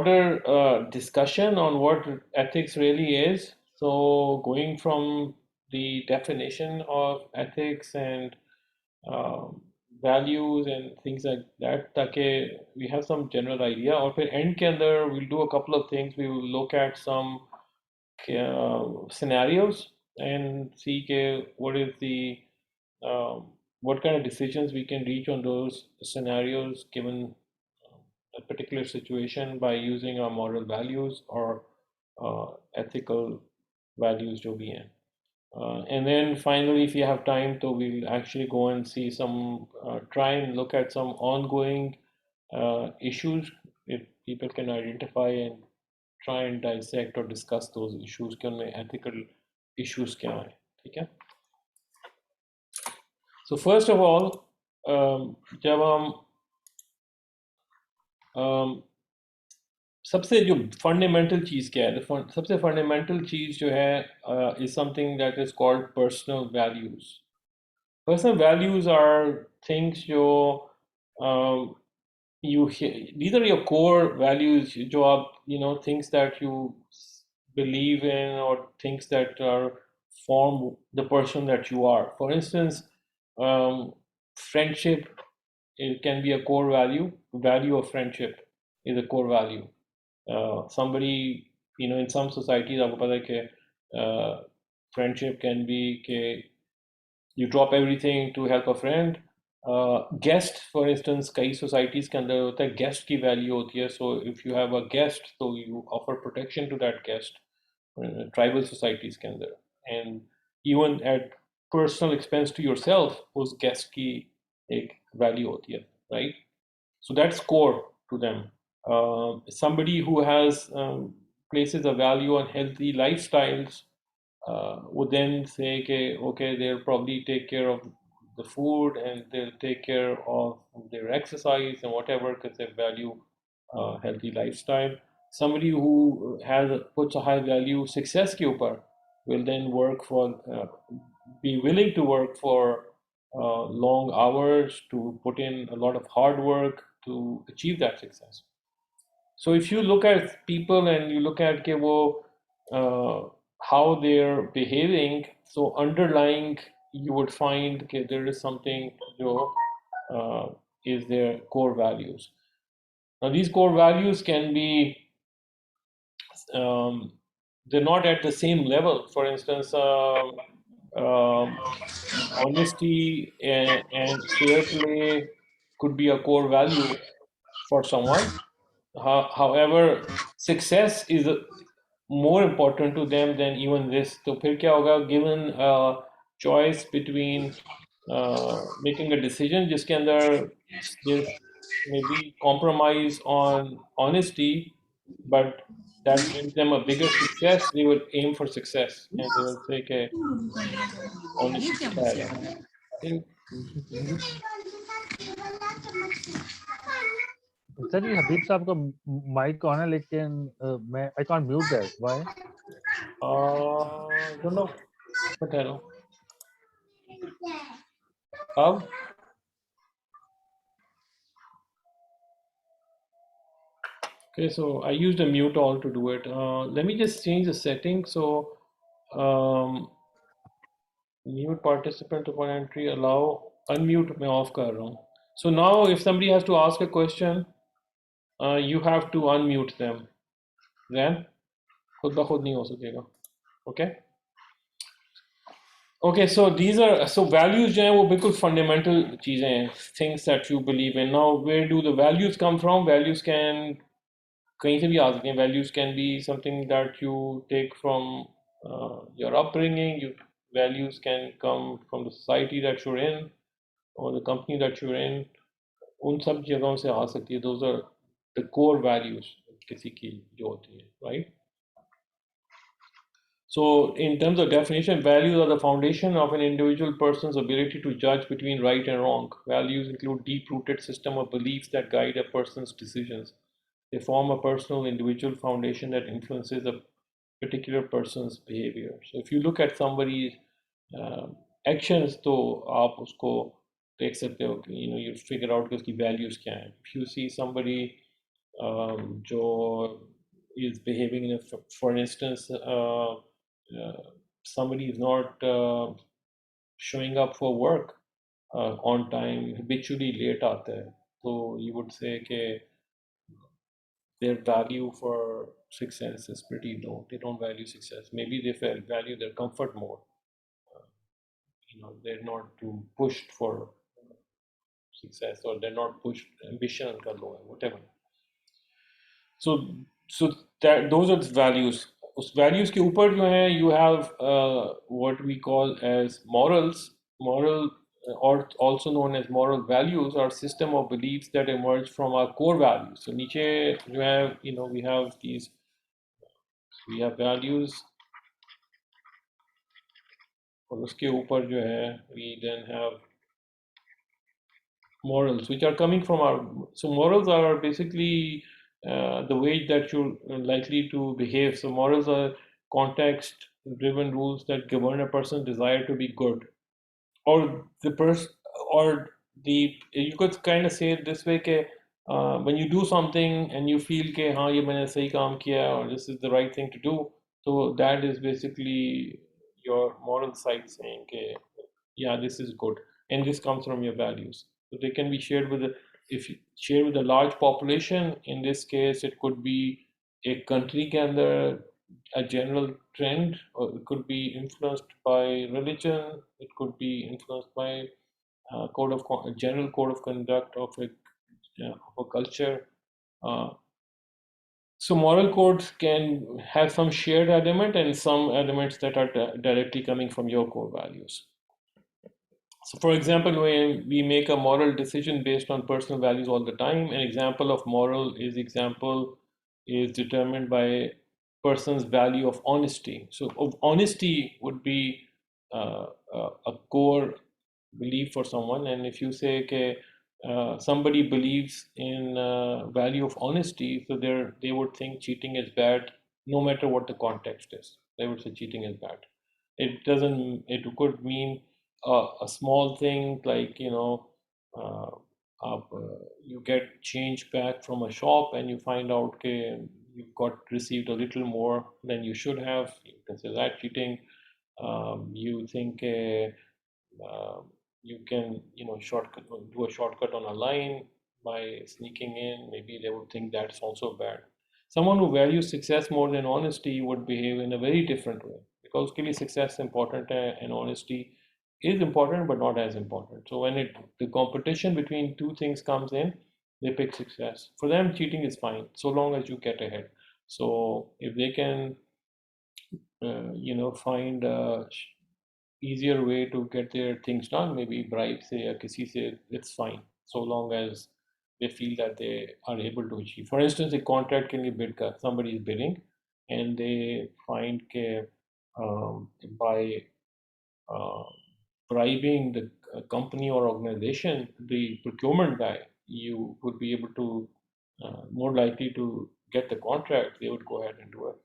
broader discussion on what ethics really is. So going from the definition of ethics and um, values and things like that, ताकि we have some general idea. और फिर end के अंदर we'll do a couple of things. We will look at some scenarios and see what is the what kind of decisions we can reach on those scenarios given a particular situation by using our moral values or ethical values जो भी हैं. And then finally, if you have time, so we'll actually go and see some, try and look at some ongoing issues if people can identify and try and dissect or discuss those issues कि उनमें ethical issues क्या हैं, ठीक है? So first of all, जब हम सबसे जो फंडामेंटल चीज़ क्या है, सबसे फंडामेंटल चीज़ जो है is something that is called personal values. Personal values are things जो these are your core values जो आप things that you believe in or things that are form the person that you are. For instance, friendship, it can be a core value. Value of friendship is a core value. Somebody, in some societies, आपको पता है कि friendship can be कि you drop everything to help a friend. Guest, for instance, कई societies के अंदर होता है guest की value होती है. So if you have a guest, so you offer protection to that guest. Tribal societies के अंदर, and even at personal expense to yourself, उस guest की एक value होती है, right? So that's core to them. Somebody who has places a value on healthy lifestyles would then say, okay, they'll probably take care of the food and they'll take care of their exercise and whatever because they value healthy lifestyle. Somebody who puts a high value success के ऊपर will then be willing to work for long hours, to put in a lot of hard work to achieve that success. So if you look at people and you look at how they're behaving, so underlying you would find there is something is their core values. Now these core values can be they're not at the same level. For instance, honesty and fair play could be a core value for someone. However, success is more important to them than even this. तो फिर क्या होगा, given a choice between making a decision जिसके अंदर there's maybe compromise on honesty, but that brings them a bigger success, they will aim for success and they will say कि honesty है. Sir ये हबीब साहब का माइक ऑन है लेकिन मैं I can't mute that why don't know what I know. अब okay, so I used a mute all to do it. Let me just change the setting. So mute participant upon entry, allow unmute मैं off कर रहा हूँ. So now if somebody has to ask a question, you have to unmute them. Then खुद ब खुद नहीं हो सकेगा. Okay. Okay, so these are values जो हैं वो बिल्कुल fundamental चीजें हैं, things that you believe in. Now where do the values come from? Values can कहीं से भी आ सकते हैं. Values can be something that you take from your upbringing. Values can come from the society that you're in or the company that you're in. उन सब जगहों से आ सकती है. Those are the core values किसी की जो होती है, right? So in terms of definition, values are the foundation of an individual person's ability to judge between right and wrong. Values include deep-rooted system of beliefs that guide a person's decisions. They form a personal individual foundation that influences a particular person's behavior. So if you look at somebody's actions, तो आप उसको देख सकते हो कि you figure out कि उसकी values क्या हैं. If you see somebody जो is behaving in a, for instance, somebody is not showing up for work on time, habitually late आते हैं, so you would say कि their value for success is pretty low. They don't value success. Maybe they value their comfort more. They're not too pushed for success, or they're not pushed ambition उनका low है, whatever. So that those are the values. उस values के ऊपर जो है, you have what we call as morals. Moral, or also known as moral values, are system of beliefs that emerge from our core values. So नीचे जो है, we have values, और उसके ऊपर जो है, we then have morals, which are coming from our. So morals are basically the way that you're likely to behave. So morals are context-driven rules that govern a person's desire to be good, or the person, or the you could kind of say it this way कि when you do something and you feel कि हाँ ये मैंने सही काम किया, or this is the right thing to do, so that is basically your moral side saying कि yeah, this is good, and this comes from your values. So they can be shared with if you share with a large population. In this case, it could be a country के अंदर a general trend, or it could be influenced by religion. It could be influenced by general code of conduct of a culture. Uh, so moral codes can have some shared element and some elements that are directly coming from your core values. So, for example, when we make a moral decision based on personal values all the time, an example of moral example is determined by person's value of honesty. So, of honesty would be a core belief for someone, and if you say okay, somebody believes in value of honesty, so they would think cheating is bad, no matter what the context is. They would say cheating is bad. It doesn't. It could mean a small thing like uh, you get change back from a shop and you find out okay, you got received a little more than you should have. You consider that cheating. You think you can shortcut do a shortcut on a line by sneaking in. Maybe they would think that's also bad. Someone who values success more than honesty would behave in a very different way, because clearly success is important and honesty is important but not as important. So when the competition between two things comes in, they pick success. For them, cheating is fine so long as you get ahead. So if they can find a easier way to get their things done, maybe bribe say या किसी से, it's fine so long as they feel that they are able to achieve. For instance, a contract can be bid का, somebody is bidding and they find के by uh, bribing the company or organization, the procurement guy, you would be able to more likely to get the contract. They would go ahead and do it,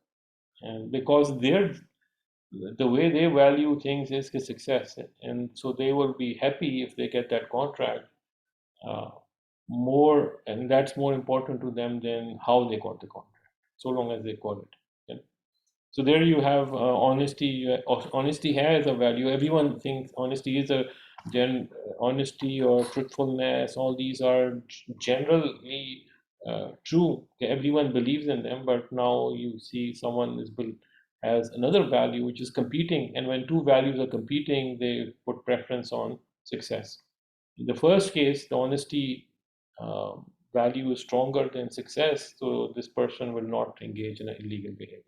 and because the way they value things is success, and so they will be happy if they get that contract uh, more, and that's more important to them than how they got the contract, so long as they got it. Yeah. So there you have honesty. Honesty has a value. Everyone thinks honesty is a honesty or truthfulness. All these are generally true. Everyone believes in them, but now you see someone has another value which is competing, and when two values are competing, they put preference on success. In the first case, the honesty value is stronger than success, so this person will not engage in an illegal behavior.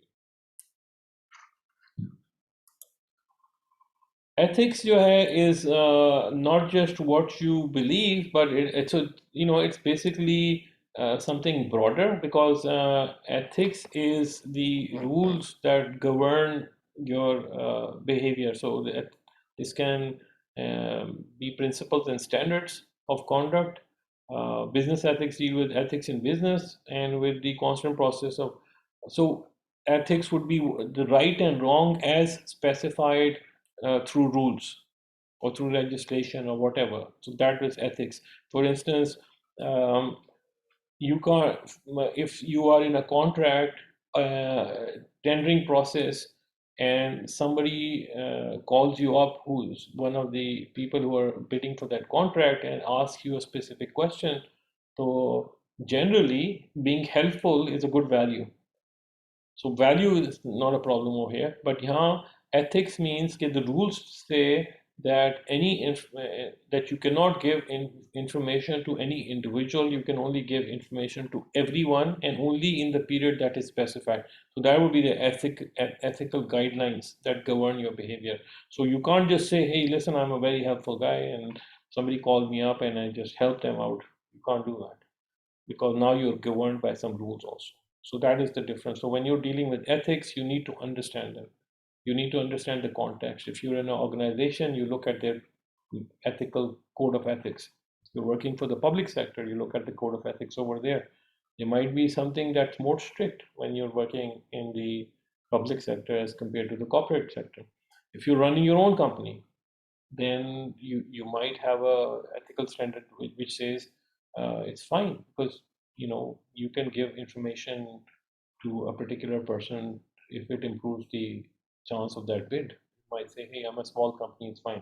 Ethics जो है is not just what you believe, but it's basically something broader, because ethics is the rules that govern your behavior. So this can be principles and standards of conduct. Business ethics deal with ethics in business and with the constant process of. So ethics would be the right and wrong as specified through rules or through legislation or whatever. So that was ethics. For instance, um, you can't, if you are in a contract tendering process and somebody calls you up, who's one of the people who are bidding for that contract, and asks you a specific question, so generally being helpful is a good value. So value is not a problem over here, but yeah, ethics means that the rules say that that you cannot give information to any individual. You can only give information to everyone, and only in the period that is specified. So that would be the ethical guidelines that govern your behavior. So you can't just say, "Hey, listen, I'm a very helpful guy, and somebody called me up, and I just helped them out." You can't do that, because now you're governed by some rules also. So that is the difference. So when you're dealing with ethics, you need to understand them. You need to understand the context. If you're in an organization, you look at their ethical code of ethics. If you're working for the public sector, you look at the code of ethics over there. There might be something that's more strict when you're working in the public sector as compared to the corporate sector. If you're running your own company, then you might have a ethical standard which says it's fine, because you can give information to a particular person if it improves the chance of that bid. You might say, hey, I'm a small company, it's fine.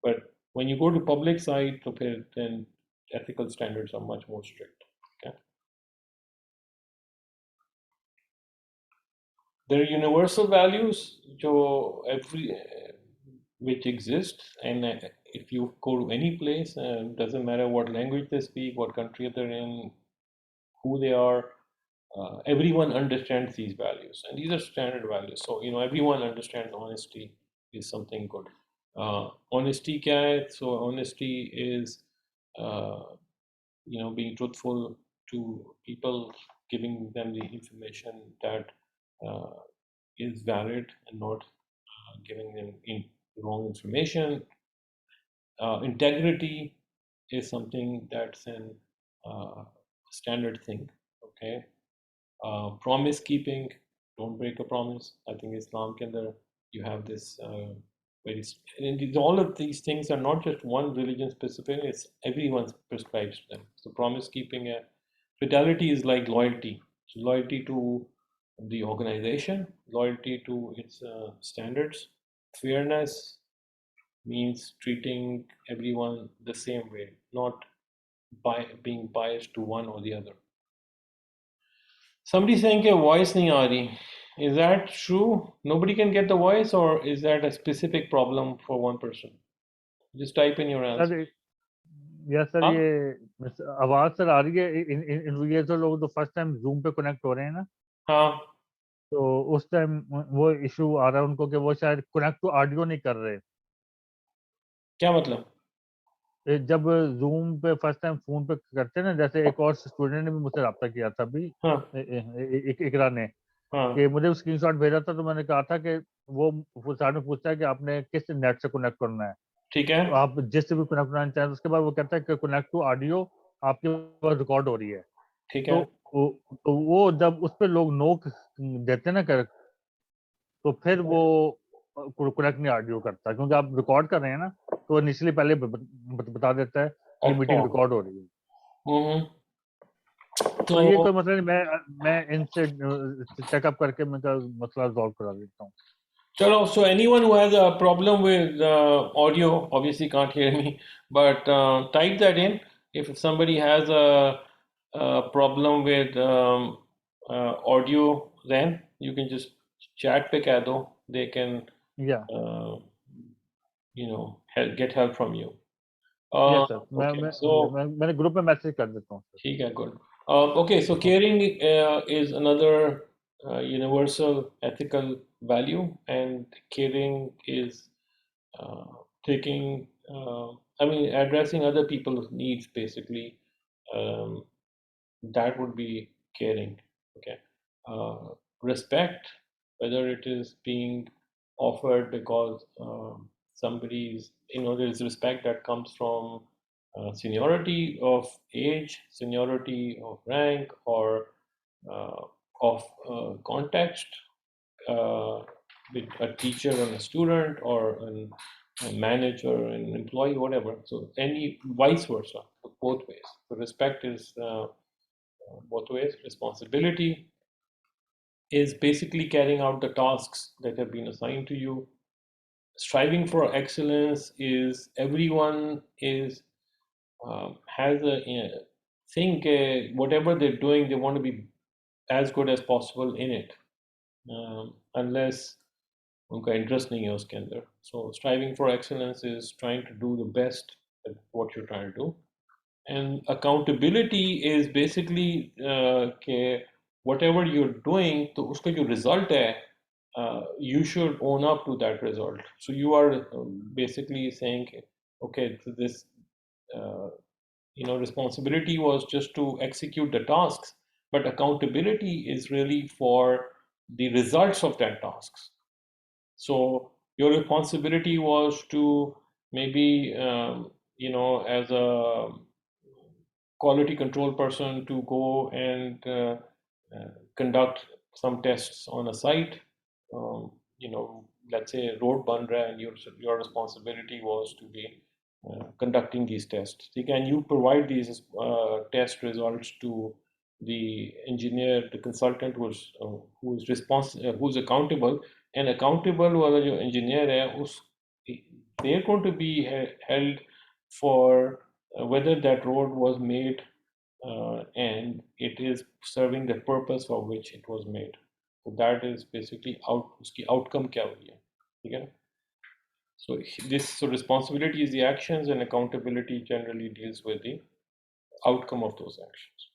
But when you go to public side, okay, then ethical standards are much more strict. Okay, there are universal values which exist, and if you go to any place, doesn't matter what language they speak, what country they're in, who they are, everyone understands these values, and these are standard values. So everyone understands honesty is something good. Honesty kya hai? So honesty is uh, being truthful to people, giving them the information that uh, is valid, and not giving them wrong information. Integrity is something that's an standard thing. Okay. Promise keeping, don't break a promise. I think Islam ke andar you have this very, and all of these things are not just one religion specific, it's everyone prescribes them. So promise keeping, fidelity is like loyalty. So loyalty to the organization, loyalty to its standards. Fairness means treating everyone the same way, not by being biased to one or the other. Somebody saying कि voice नहीं आ रही. Is that true? Nobody can get the voice, or is that a specific problem for one person? Just type in your answer. Sir yes sir, हाँ ये आवाज sir आ रही है। इन ये जो लोग तो फर्स्ट टाइम जूम पे कनेक्ट हो रहे हैं ना, हाँ, तो उस टाइम वो इशू आ रहा है उनको कि वो शायद कनेक्ट टू ऑडियो नहीं कर रहे। क्या मतलब? जब ज़ूम पे फर्स्ट टाइम फ़ोन पे करते हैं ना, जैसे एक और स्टूडेंट ने भी मुझसे राब्ता किया था अभी, हाँ इकरा ने, हाँ, कि मुझे स्क्रीनशॉट भेजा था, तो मैंने कहा था कि वो सामने पूछता है कि आपने किस नेट से कनेक्ट करना है, ठीक है, तो आप जिससे भी कनेक्ट करना चाहें। उसके बाद वो कहता है कि कनेक्ट टू ऑडियो, आपके पास रिकॉर्ड हो रही है। ठीक तो है, वो जब उस पे लोग नो देते हैं ना, तो फिर वो कनेक्ट नहीं ऑडियो करता, क्योंकि आप रिकॉर्ड कर रहे हैं ना, तो इनिशियली पहले बता देता है ये अच्छा, मीटिंग रिकॉर्ड हो रही है। हम्म, तो ये तो कोई मसला नहीं, मैं इनसे चेकअप करके मैं मसला रिजॉल्व करा देता हूँ। chalo, so anyone who has a problem with audio obviously can't hear me, but type that in. If somebody has a problem with audio, then you can just chat pe keh do. They can, या uh, get help from you. Yes sir, Okay, so मैंने group में message कर देता हूँ sir. ठीक है, good. Okay, so caring is another universal ethical value, and caring is uh, taking, I mean, addressing other people's needs basically. Um, that would be caring. Okay. Respect, whether it is being offered because somebody's, there's respect that comes from seniority of age, seniority of rank, or uh, of context, uh, with a teacher and a student, or a manager and an employee, whatever. So any vice versa, both ways. So respect is both ways. Responsibility is basically carrying out the tasks that have been assigned to you. Striving for excellence is everyone is has a think whatever they're doing, they want to be as good as possible in it, unless उनका interest नहीं है उसके अंदर. So striving for excellence is trying to do the best at what you're trying to do. And accountability is basically कि whatever you're doing, तो उसका जो result है, you should own up to that result. So you are basically saying, okay, this uh, responsibility was just to execute the tasks, but accountability is really for the results of that tasks. So your responsibility was to maybe, as a quality control person, to go and conduct some tests on a site. Let's say road ban raha and your responsibility was to be conducting these tests. Can you provide these test results to the engineer, the consultant who's accountable, and accountable वाला जो engineer है उस they're going to be held for whether that road was made and it is serving the purpose for which it was made. So that is basically उसकी outcome क्या हुई है, ठीक है ना? So responsibility is the actions, and accountability generally deals with the outcome of those actions.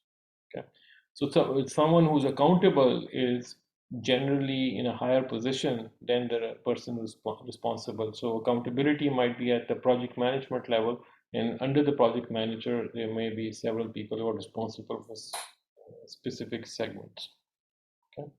Okay, so someone who's accountable is generally in a higher position than the person who's responsible. So accountability might be at the project management level, and under the project manager, there may be several people who are responsible for specific segments. Okay.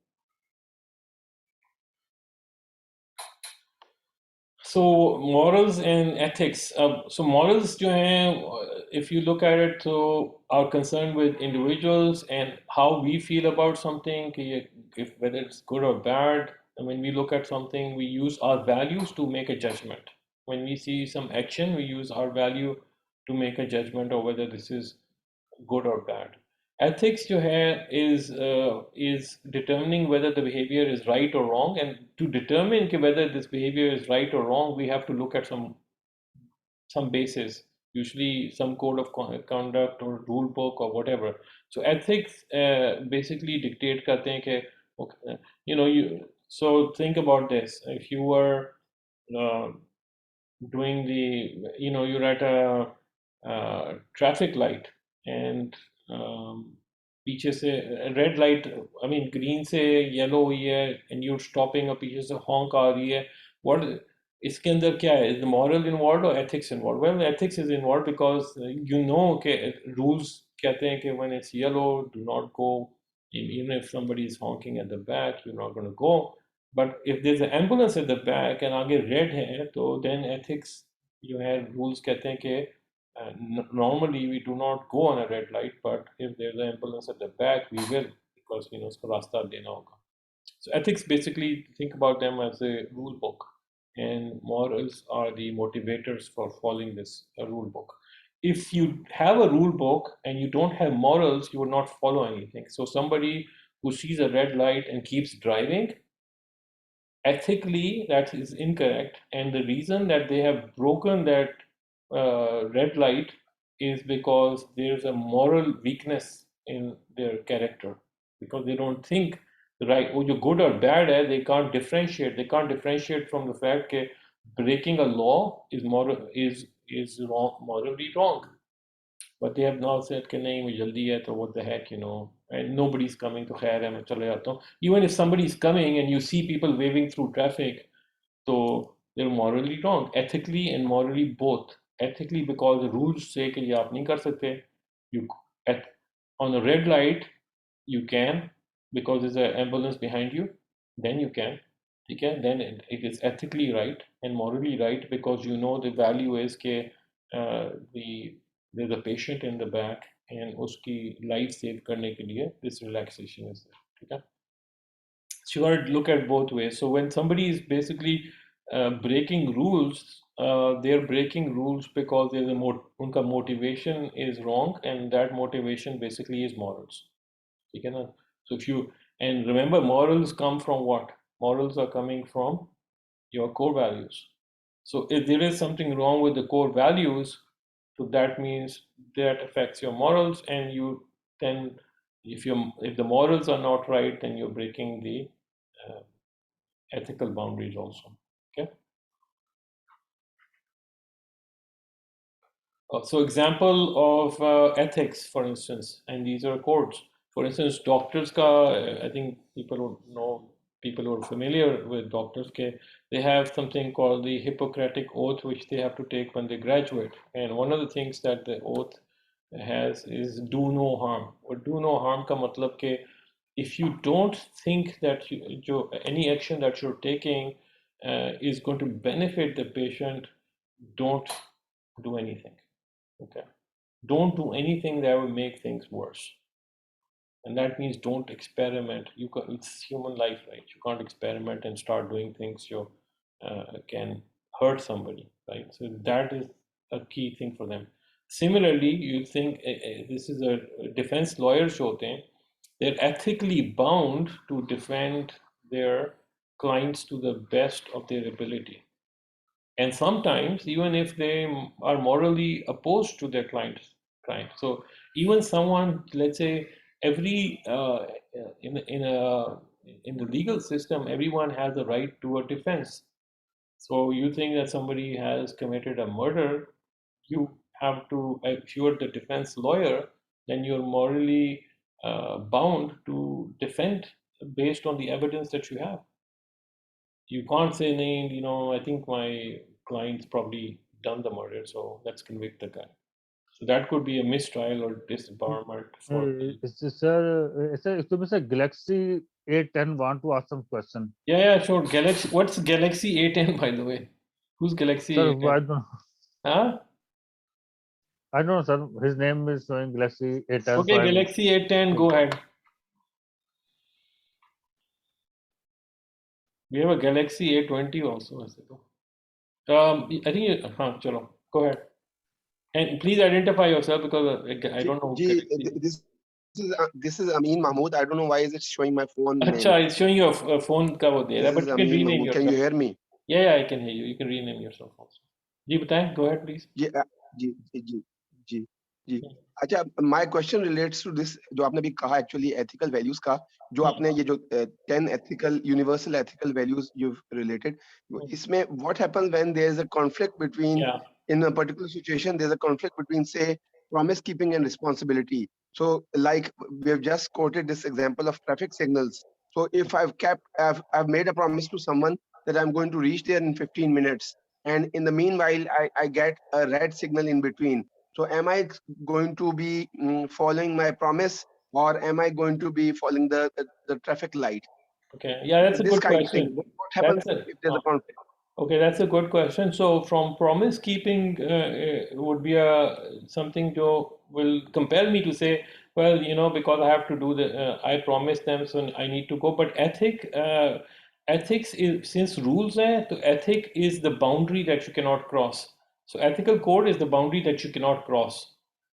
So morals and ethics. So morals, जो हैं, if you look at it, so are concerned with individuals and how we feel about something, if whether it's good or bad. And when we look at something, we use our values to make a judgment. When we see some action, we use our value to make a judgment of whether this is good or bad. Ethics जो है is determining whether the behavior is right or wrong, and to determine whether this behavior is right or wrong, we have to look at some basis, usually some code of conduct or rule book or whatever. So ethics basically dictate करते हैं कि okay, so think about this. If you were uh, doing you're at a traffic light and पीछे से red light, I mean green से yellow हुई है and you stopping और पीछे से हॉन्क आ रही है. व्हाट इसके अंदर क्या है? इज द मॉरल इन्वॉल्व और ethics involve? Well, ethics is involve because you know के रूल्स कहते हैं कि when it's yellow do not go, even if somebody is honking at the back, you're not going to go. But if there's an ambulance at the back and आगे red है, तो then ethics जो है rules कहते हैं कि normally we do not go on a red light, but if there's an ambulance at the back, we will, because उसको रास्ता देना होगा. So ethics basically think about them as a rule book, and morals are the motivators for following this rule book. If you have a rule book and you don't have morals, you will not follow anything. So somebody who sees a red light and keeps driving, ethically that is incorrect, and the reason that they have broken that red light is because there's a moral weakness in their character, because they don't think right, oh, you're good or bad, they can't differentiate from the fact that breaking a law is wrong, morally wrong. But they have now said कि नहीं मुझे जल्दी है, तो what the heck, and nobody's coming, तो खैर है मैं चले जाता हूँ. Even if somebody is coming and you see people waving through traffic, so they're morally wrong, ethically and morally both. Ethically because the rules say कि ये आप नहीं कर सकते. You at on a red light you can, because there's an ambulance behind you, then you can. Okay, then it is ethically right and morally right, because the value is कि there's a patient in the back and उसकी life save करने के लिए this relaxation is there. ठीक है? So you got to look at both ways. So when somebody is basically breaking rules, they're breaking rules because there's unka motivation is wrong, and that motivation basically is morals. ठीक है ना? So if you, and remember, morals come from what? Morals are coming from your core values. So if there is something wrong with the core values, so that means that affects your morals, and you then, if the morals are not right, then you're breaking the uh, ethical boundaries also. Okay. So example of ethics, for instance, and these are codes. For instance, doctors ka, I think people would know, people who are familiar with doctors, they have something called the Hippocratic Oath, which they have to take when they graduate. And one of the things that the oath has is do no harm. Or do no harm ka matlab ke if you don't think that any action that you're taking is going to benefit the patient, don't do anything. Okay. Don't do anything that will make things worse. And that means don't experiment. It's human life, right? You can't experiment and start doing things you can hurt somebody, right? So that is a key thing for them. Similarly, you think this is a defense lawyers hote hain, they're ethically bound to defend their clients to the best of their ability. And sometimes even if they are morally opposed to their client. So even someone, let's say, every in the legal system, everyone has a right to a defense. So you think that somebody has committed a murder, you have to, if you are the defense lawyer, then you're morally bound to defend based on the evidence that you have. You can't say, name, I think my client's probably done the murder, so let's convict the guy. So that could be a mistrial or disbarment for the. Sir, if Mr. Galaxy A10 want to ask some question. Yeah, yeah, sure. What's Galaxy A10, by the way? Who's Galaxy Sir, A10? Huh? I don't know, sir. His name is showing Galaxy A10, so Okay, I'm. Galaxy A10, go ahead. We have a Galaxy A20 also, I think. I think chalo, go ahead. And please identify yourself because I don't know Galaxy. This is Amin Mahmood. I don't know why is it showing my phone name. Acha, it's showing your phone ka wo de raha, This but is you can Amin rename Mahmood. Can you yourself. hear me? Yeah, I can hear you. You can rename yourself also. जी बताएं, go ahead please. जी जी जी जी जी अच्छा, my question relates to this जो आपने भी कहा actually ethical values का, जो आपने ये जो 10 ethical universal ethical values you've related, इसमें what happens when there is a conflict between, in a particular situation there's a conflict between, say, promise keeping and responsibility. So like we have just quoted this example of traffic signals. So if I've made a promise to someone that I'm going to reach there in 15 minutes, and in the meanwhile I get a red signal in between. So am I going to be following my promise, or am I going to be following the traffic light? Okay, yeah, that's a This good kind of thing. question. What happens That's if there's a conflict? Okay, that's a good question. So from promise keeping would be something to will compel me to say, well, because I have to do I promised them, so I need to go. But ethics is, since rules hai, so ethic is the boundary that you cannot cross. So ethical code is the boundary that you cannot cross.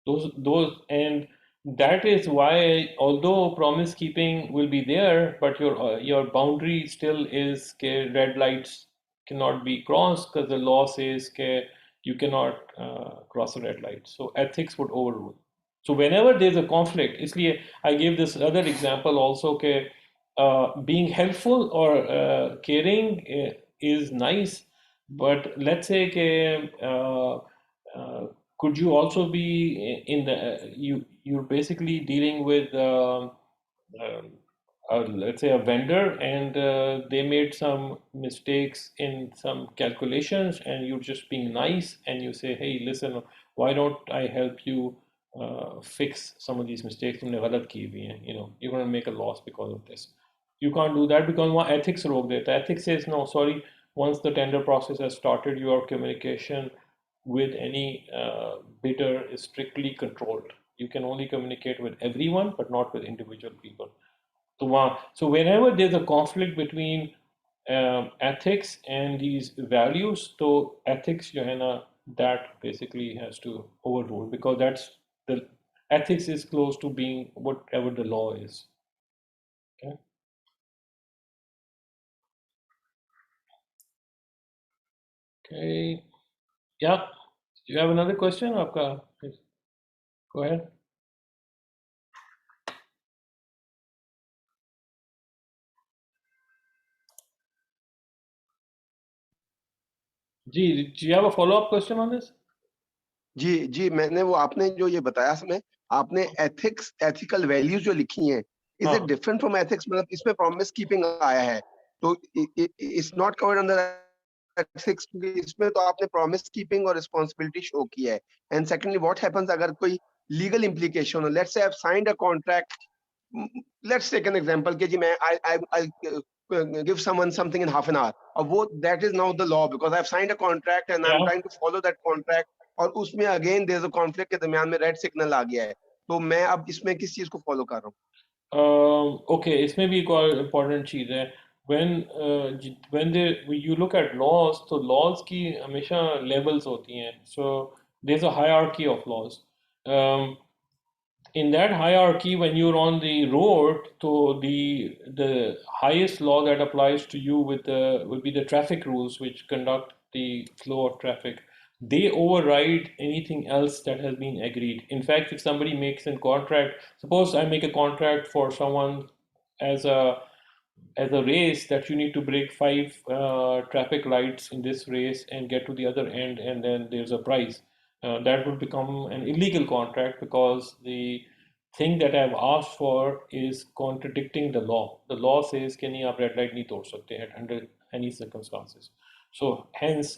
And that is why, although promise keeping will be there, but your boundary still is red lights cannot be crossed because the law says you cannot cross a red light. So ethics would overrule. So whenever there's a conflict, इसलिए I gave this other example also being helpful or caring is nice, but let's say could you also be in the you're basically dealing with um, let's say a vendor, and they made some mistakes in some calculations, and you're just being nice and you say, hey, listen, why don't I help you fix some of these mistakes तुमने गलत की हुई हैं, you're going to make a loss because of this. You can't do that because वहाँ ethics रोक देता है. Ethics says no, sorry, once the tender process has started, your communication with any bidder is strictly controlled. You can only communicate with everyone, but not with individual people. So whenever there's a conflict between ethics and these values, so ethics, that basically has to overrule, because that's the ethics is close to being whatever the law is. Okay. Okay. Yeah. Do you have another question? Aapka? Go ahead. Ji, do you have a follow-up question on this? जी जी मैंने वो आपने जो ये बताया समय आपने ethics ethical values जो लिखी हैं इज इट हाँ. डिफरेंट फ्रॉम एथिक्स मतलब इसमें प्रॉमिस कीपिंग आया है तो it's not covered under ethics क्योंकि इसमें तो आपने प्रॉमिस कीपिंग और रिस्पांसिबिलिटी शो की है एंड सेकंडली व्हाट हैपेंस अगर कोई लीगल इम्प्लीकेशन हो let's say I have signed a contract let's take an example कि जी मैं I'll give someone something in half an hour और वो that is now the law because I've signed a contract and I'm Yeah. trying to follow that contract और उसमें again there's a conflict के दरमियान में red signal आ गया है तो मैं अब इसमें किस चीज को फॉलो कर रहा हूँ Okay, इसमें भी एक और important चीज़ है. When you look at laws, तो laws की हमेशा levels होती हैं. So there's a hierarchy of laws. In that hierarchy, when you're on the road, so the highest law that applies to you will be the traffic rules, which conduct the flow of traffic. They override anything else that has been agreed. In fact, if somebody makes a contract, suppose I make a contract for someone as a race that you need to break 5 traffic lights in this race and get to the other end, and then there's a prize. That would become an illegal contract because the thing that I've asked for is contradicting the law. The law says कि नहीं आप red light नहीं तोड़ सकते at under any circumstances. So hence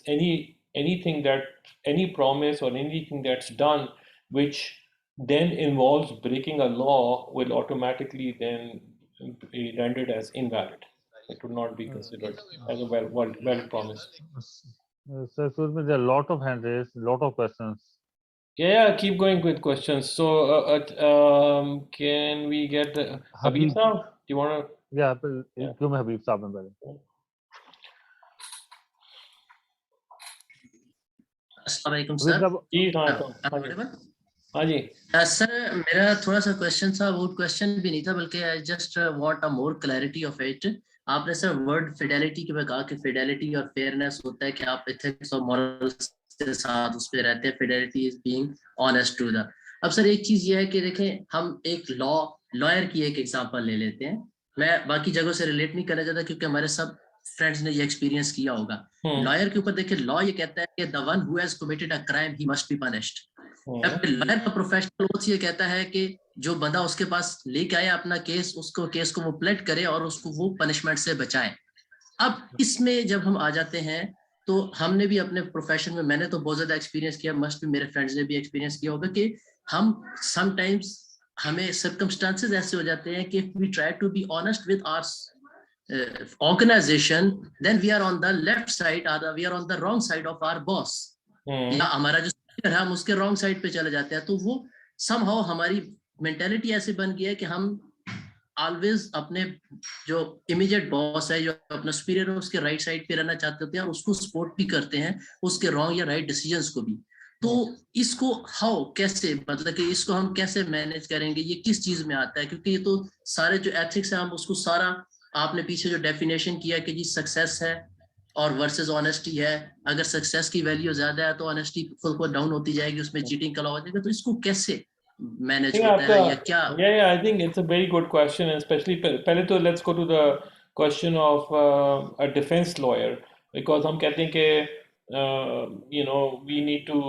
anything that any promise or anything that's done which then involves breaking a law will automatically then be rendered as invalid. It would not be considered as a valid promise. So excuse me, there are a lot of hand raised, lot of questions. Yeah, keep going with questions. So, can we get Habib Habib, Saab? Do you want to? yeah, Yeah. क्यों मैं हबीब साहब में पहले अस्सलाम वालेकुम हबीब sir. साहब जी हाँ जी हाँ जी सर मेरा थोड़ा सा क्वेश्चन था, वो क्वेश्चन भी नहीं था बल्कि I just want a more clarity of it. आपने सर वर्ड फिडेलिटी के में कहा कि फिडेलिटी और फेयरनेस होता है कि आप एथिक्स और मॉरल्स के साथ उस पे रहते हैं, fidelity is being honest to the. अब सर एक चीज ये है कि देखें हम एक लॉयर की एक एग्जांपल ले लेते हैं, मैं बाकी जगहों से रिलेट नहीं करना चाहता क्योंकि हमारे सब फ्रेंड्स ने ये एक्सपीरियंस किया होगा। लॉयर के ऊपर देखिए लॉ ये कहता है कि the one who has committed a crime he must be punished. अब लॉयर का प्रोफेशनल लॉ ये कहता है कि जो बंदा उसके पास लेके आया अपना केस, उसको केस को वो प्लेड करे और उसको वो पनिशमेंट से बचाए। अब इसमें जब हम आ जाते हैं तो हमने भी अपने प्रोफेशन में, मैंने तो बहुत ज्यादा एक्सपीरियंस किया, मस्ट भी मेरे फ्रेंड्स ने भी एक्सपीरियंस किया होगा कि हम समटाइम्स हमें सर्कमस्टांसेस ऐसे हो जाते हैं कि if we try to be honest with our organisation then we are on the left side और we are on the wrong side of our boss, या हमारा जो है हम उसके रॉन्ग साइड पे चले जाते हैं। तो वो समहाउ हमारी मेंटेलिटी ऐसी बन गई है कि हम ऑलवेज अपने जो इमीडिएट बॉस है, जो अपना सुपीरियर है, उसके राइट साइड पे रहना चाहते होते हैं और उसको सपोर्ट भी करते हैं उसके रॉन्ग या राइट डिसीजंस को भी। तो इसको हाउ कैसे, मतलब कि इसको हम कैसे मैनेज करेंगे, ये किस चीज में आता है? क्योंकि ये तो सारे जो एथिक्स है हम उसको सारा, आपने पीछे जो डेफिनेशन किया कि जी सक्सेस है और वर्सेस ऑनेस्टी है, अगर सक्सेस की वैल्यू ज्यादा है तो ऑनेस्टी फुल डाउन होती जाएगी, उसमें चीटिंग का लॉ हो जाएगा। तो इसको कैसे मैनेज होता है या क्या? Yeah, I think it's a very good question, and especially पहले तो let's go to the question of a defense lawyer, because हम कहते हैं कि we need to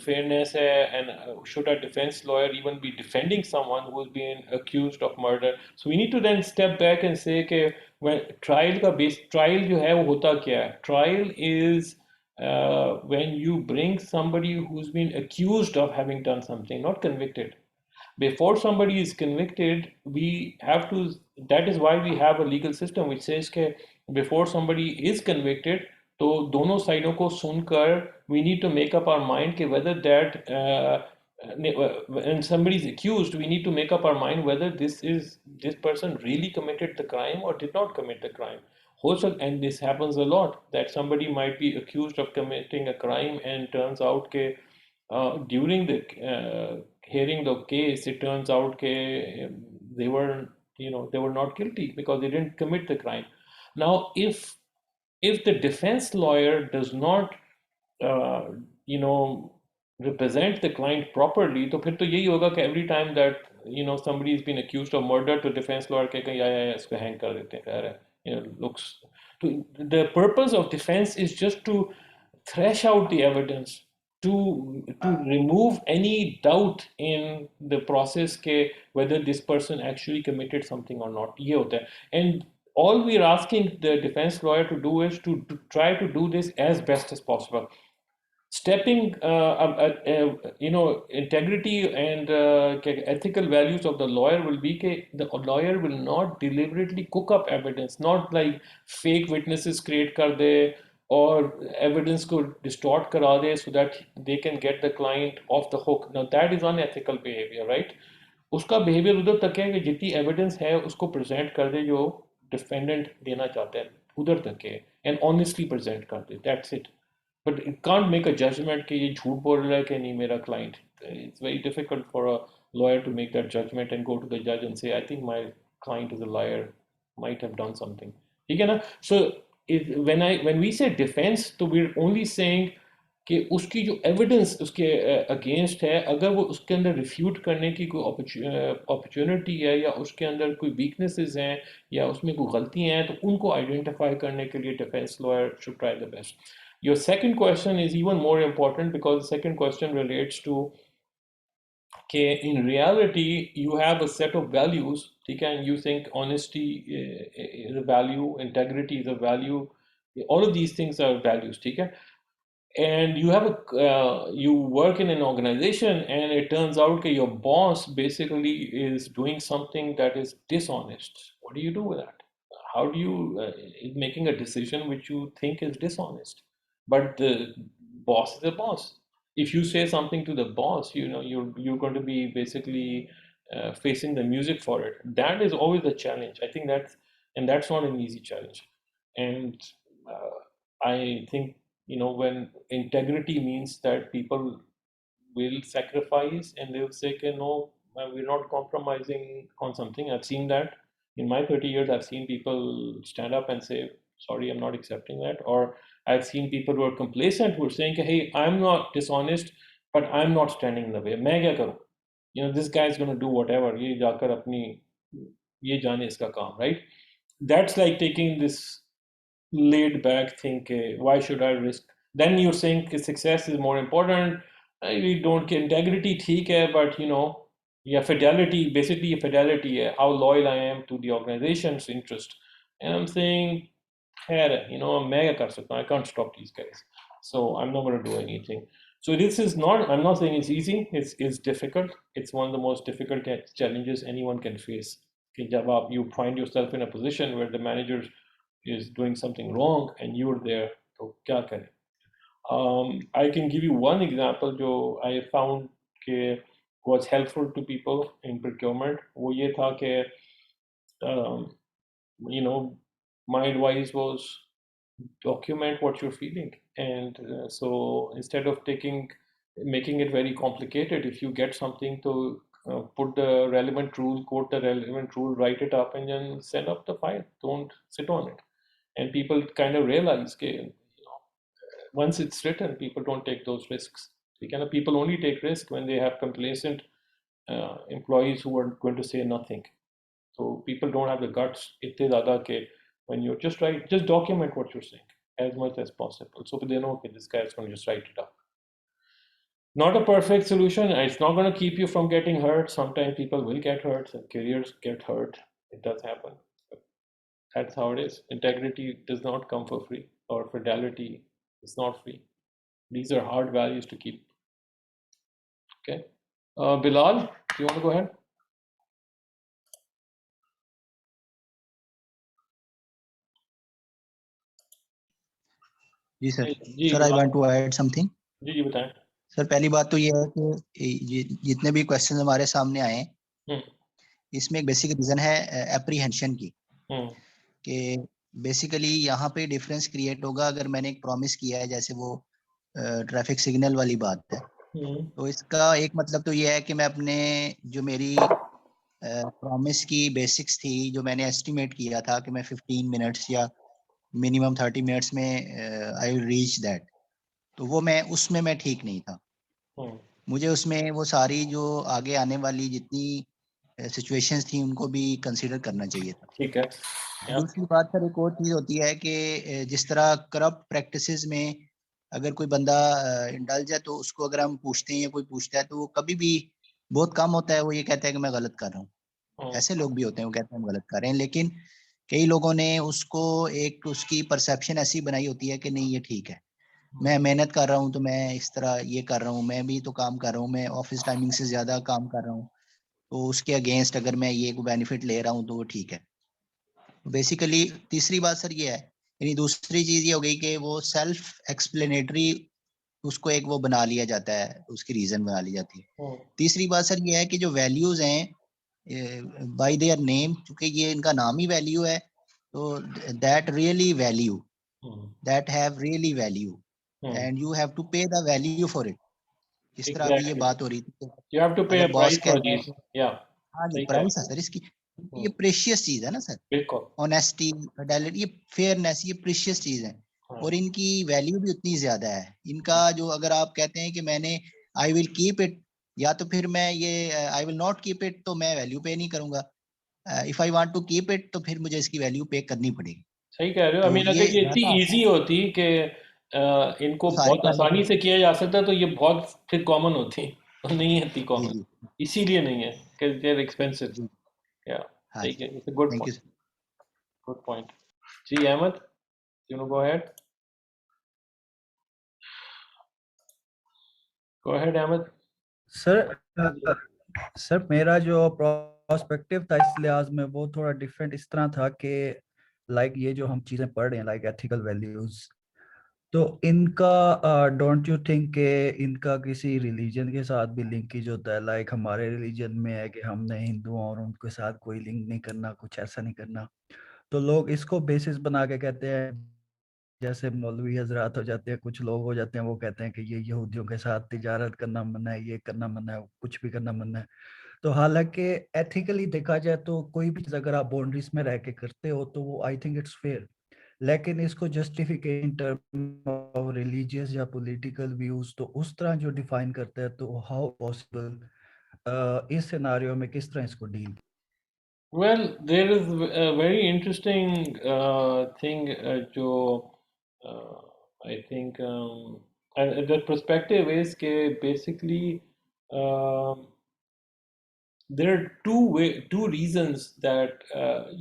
fairness है, and should a defense lawyer even be defending someone who's been accused of murder? So we need to then step back and say कि when trial का base trial जो है वो होता क्या है? Trial is when you bring somebody who's been accused of having done something, not convicted. Before somebody is convicted, we have to, that is why we have a legal system which says that before somebody is convicted, तो दोनों साइडों को सुनकर we need to make up our mind कि whether that when somebody is accused, we need to make up our mind whether this person really committed the crime or did not commit the crime. And this happens a lot, that somebody might be accused of committing a crime and turns out that during the hearing the case, it turns out they were, they were not guilty because they didn't commit the crime. Now, if the defense lawyer does not, uh, you know, represent the client properly, तो फिर तो यही होगा कि every time that somebody has been accused of murder, तो defense lawyer कहेगा या इसको hang कर देते हैं, खैर looks. The purpose of defense is just to thresh out the evidence, to remove any doubt in the process के whether this person actually committed something or not. ये होता है. And all we're asking the defense lawyer to do is to try to do this as best as possible. Stepping, integrity and ethical values of the lawyer will be that the lawyer will not deliberately cook up evidence, not like fake witnesses create kar de or evidence ko distort kara de so that they can get the client off the hook. Now that is unethical behavior, right? उसका behavior उधर तक है कि जितनी evidence है उसको present कर दे जो defendant देना चाहता है, उधर तक है, and honestly present कर दे, that's it. But it can't make a judgment कि ये झूठ बोल रहा है कि नहीं मेरा client. It's very difficult for a lawyer to make that judgment and go to the judge and say, I think my client is a liar, might have done something. ठीक है ना? So when we say defense, तो we're only saying कि उसकी जो evidence उसके against है, अगर वो उसके अंदर refute करने की कोई opportunity है या उसके अंदर कोई weaknesses हैं या उसमें कोई गलतियाँ हैं, तो उनको identify करने के लिए defense lawyer should try the best. Your second question is even more important because the second question relates to in reality you have a set of values, and you think honesty is a value, integrity is a value, all of these things are values, and you have you work in an organization and it turns out that your boss basically is doing something that is dishonest. What do you do with that? How do you making a decision which you think is dishonest? But the boss is a boss. If you say something to the boss, you're going to be basically facing the music for it. That is always the challenge. I think that's not an easy challenge. And I think when integrity means that people will sacrifice and they'll say, okay, no, we're not compromising on something. I've seen that in my 30 years. I've seen people stand up and say, sorry, I'm not accepting that. Or I've seen people who are complacent who are saying, hey, I'm not dishonest, but I'm not standing in the way. मैं क्या करूं? This guy is going to do whatever. ये जाकर अपनी ये जाने इसका काम, right? That's like taking this laid back think, why should I risk? Then you're saying success is more important. We don't get integrity, theek hai, but yeah, fidelity, basically fidelity, how loyal I am to the organization's interest. And I'm saying, I can't stop these guys. So I'm not going to do anything. So this is not, I'm not saying it's easy, it's difficult. It's one of the most difficult challenges anyone can face. You find yourself in a position where the manager is doing something wrong and you're there, तो क्या करें? I can give you one example जो I found was helpful to people in procurement. वो ये था कि my advice was document what you're feeling, and so instead of making it very complicated, if you get something to put the relevant rule, quote the relevant rule, write it up, and then send up the file. Don't sit on it. And people kind of realize that once it's written, people don't take those risks. People only take risk when they have complacent employees who are going to say nothing. So people don't have the guts. When you just document what you're saying as much as possible. So they know, okay, this guy is going to just write it up. Not a perfect solution. It's not going to keep you from getting hurt. Sometimes people will get hurt and careers get hurt. It does happen. That's how it is. Integrity does not come for free, or fidelity is not free. These are hard values to keep. Okay. Bilal, do you want to go ahead? जी sir. Sir, I want to add something. जी बताएं. Sir, पहली बात तो ये है कि जितने भी क्वेश्चन हमारे सामने आए इसमें एक बेसिक रीजन है एप्रीहेंशन की, कि बेसिकली यहाँ पे डिफरेंस क्रिएट होगा अगर मैंने एक प्रॉमिस किया है, जैसे वो ट्रैफिक सिग्नल वाली बात है तो इसका एक मतलब तो ये है कि मैं अपने जो मेरी प्रॉमिस की बेसिक्स थी, जो मैंने एस्टिमेट किया था कि मैं 15 मिनट्स या मिनिमम 30 मिनट्स में आई विल रीच दैट, तो वो मैं उसमें मैं ठीक नहीं था। मुझे उसमें वो सारी जो आगे आने वाली जितनी सिचुएशंस थी उनको भी कंसीडर करना चाहिए था। ठीक है। दूसरी बात सर एक और चीज होती है कि जिस तरह करप्ट प्रैक्टिसेस में अगर कोई बंदा इंडल्ज है तो उसको अगर हम पूछते हैं या कोई पूछता है तो वो कभी भी, बहुत कम होता है वो ये कहता है कि मैं गलत कर रहा हूँ। ऐसे लोग भी होते हैं वो कहते हैं हम गलत कर रहे हैं, लेकिन कई लोगों ने उसको एक उसकी परसेप्शन ऐसी बनाई होती है कि नहीं ये ठीक है, मैं मेहनत कर रहा हूँ तो मैं इस तरह ये कर रहा हूँ, मैं भी तो काम कर रहा हूँ, मैं ऑफिस टाइमिंग से ज्यादा काम कर रहा हूँ, तो उसके अगेंस्ट अगर मैं ये को बेनिफिट ले रहा हूँ तो वो ठीक है। बेसिकली तीसरी बात सर ये है, यानी दूसरी चीज ये हो गई कि वो सेल्फ एक्सप्लेनेटरी उसको एक वो बना लिया जाता है, उसकी रीजन बना ली जाती है। तीसरी बात सर ये है कि जो वैल्यूज हैं बाय देयर नेम, क्योंकि ये इनका नाम ही वैल्यू है, तो that really value, that have really value and you have to pay the value for it. जिस तरह अभी ये Exactly. बात हो रही थी, You have to pay अगर a बॉस price कह for रहा है these. कि Yeah. हाँ जी सही कह प्राइस है रहे सर इसकी, हो। ये प्रेशियस चीज है ना सर, बिल्कुल। ऑनेस्टी, फिडेलिटी, ये फेयरनेस, ये प्रीशियस चीज है और इनकी वैल्यू भी उतनी ज्यादा है। इनका जो अगर आप कहते हैं कि मैंने आई विल कीप इट, या तो फिर मैं ये I will not keep it, तो मैं वैल्यू पे नहीं करूंगा। If I want to keep it तो फिर मुझे इसकी वैल्यू पे करनी पड़ेगी। सही कह रहे हो। आई तो मीन ये अगर ये इतनी ज्यादा इजी होती कि इनको सारी बहुत कर आसानी लेते। से किया जा सकता तो ये बहुत फिर कॉमन होती, तो नहीं आती जी कॉमन। जी इसीलिए नहीं है कि दे आर एक्सपेंसिव। जी या हाँ सही जी, है। It's a good thank you point. Sir. Good point. जी Ahmed, you know go ahead. Go ahead Ahmed. Sir sir मेरा जो प्रोस्पेक्टिव था इस लिहाज में वो थोड़ा डिफरेंट इस तरह था कि लाइक ये जो हम चीजें पढ़ रहे हैं लाइक एथिकल वैल्यूज, तो इनका डोंट यू थिंक के इनका किसी रिलीजन के साथ भी लिंकेज होता है? लाइक हमारे रिलीजन में है कि हमने हिंदुओं और उनके साथ कोई लिंक नहीं करना, कुछ ऐसा नहीं करना, तो लोग इसको बेसिस बना के कहते हैं, जैसे मौलवी हजरात हो जाते हैं, कुछ लोग हो जाते हैं, वो कहते हैं कि ये यहूदियों के साथ तिजारत करना मना है, ये करना मना है, कुछ भी करना मना है। तो हालांकि एथिकली देखा जाए तो कोई भी चीज अगर आप बाउंड्रीज में रह के करते हो तो वो आई थिंक इट्स फेयर, लेकिन इसको जस्टिफिकेशन टर्म ऑफ रिलीजियस या पॉलिटिकल व्यूज तो उस तरह जो डिफाइन करते हैं, तो हाउ पॉसिबल इस सिनारियो में किस तरह इसको deal? Well, there is a very interesting thing, जो I think and the perspective is कि basically um there are two reasons that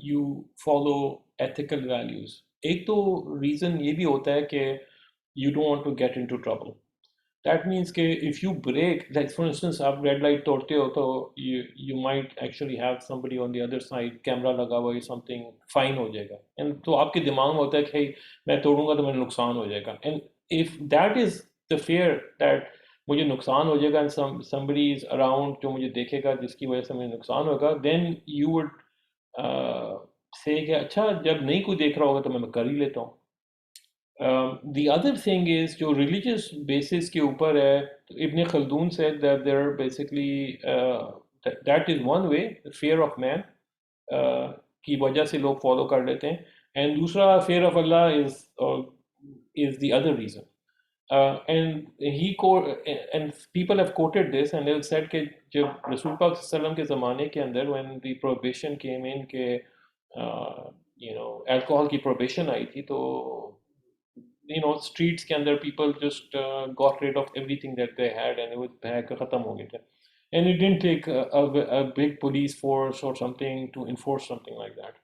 you follow ethical values. एक तो reason ये भी होता है कि you don't want to get into trouble. That means कि if you break, like for instance आप red light तोड़ते हो तो you might actually have somebody on the other side, camera लगा हुआ है, something fine हो जाएगा, and तो आपके दिमाग में होता है कि hey, मैं तोड़ूंगा तो मेरा नुकसान हो जाएगा, and if that is the fear that मुझे नुकसान हो जाएगा and somebody is around जो मुझे देखेगा जिसकी वजह से मुझे नुकसान होगा, then you would say कि अच्छा जब नहीं कोई देख रहा होगा तो मैं कर ही लेता हूँ. The other thing is जो religious basis के ऊपर है, तो Ibn Khaldun said that there are basically that is one way, the fear of man की वजह से लोग follow कर लेते हैं, and दूसरा fear of Allah is the other reason. And and people have quoted this and they've said कि जब रसूल पाक सल्लम के ज़माने के अंदर when the prohibition came in के alcohol की prohibition आई थी, तो streets के अंदर people just got rid of everything that they had and it was back खत्म हो गए थे, and it didn't take a big police force or something to enforce something like that.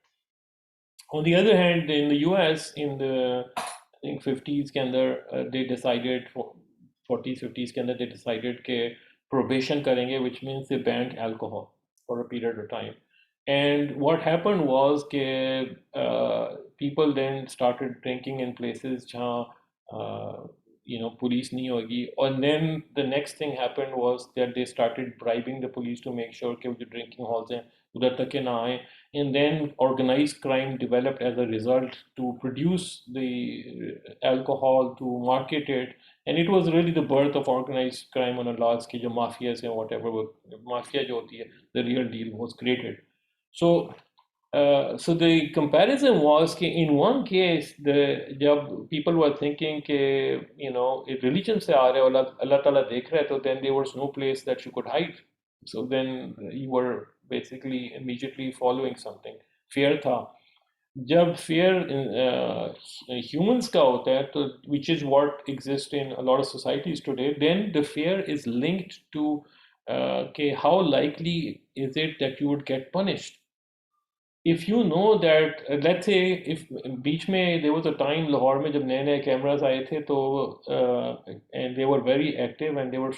On the other hand, in the US in the I think 50s के अंदर they decided 40s 50s के अंदर they decided कि prohibition करेंगे, which means they banned alcohol for a period of time. And what happened was कि people then started drinking in places जहाँ police नहीं होगी, and then the next thing happened was that they started bribing the police to make sure कि जो drinking halls हैं उधर तक के ना आए, and then organized crime developed as a result to produce the alcohol, to market it, and it was really the birth of organized crime on a large scale. जो mafias and whatever mafia जो होती है, the real deal was created. So so the comparison was कि in one case the जब people were thinking कि if religion से आ रहे हो अल्लाह ताला देख रहा है, तो then there was no place that you could hide. So then you were basically immediately following something. Fear था. जब fear humans का होता है, तो which is what exists in a lot of societies today, then the fear is linked to कि how likely is it that you would get punished. If you know that, let's say if बीच में there was a time Lahore में जब नए नए cameras आए थे, तो and they were very active and they were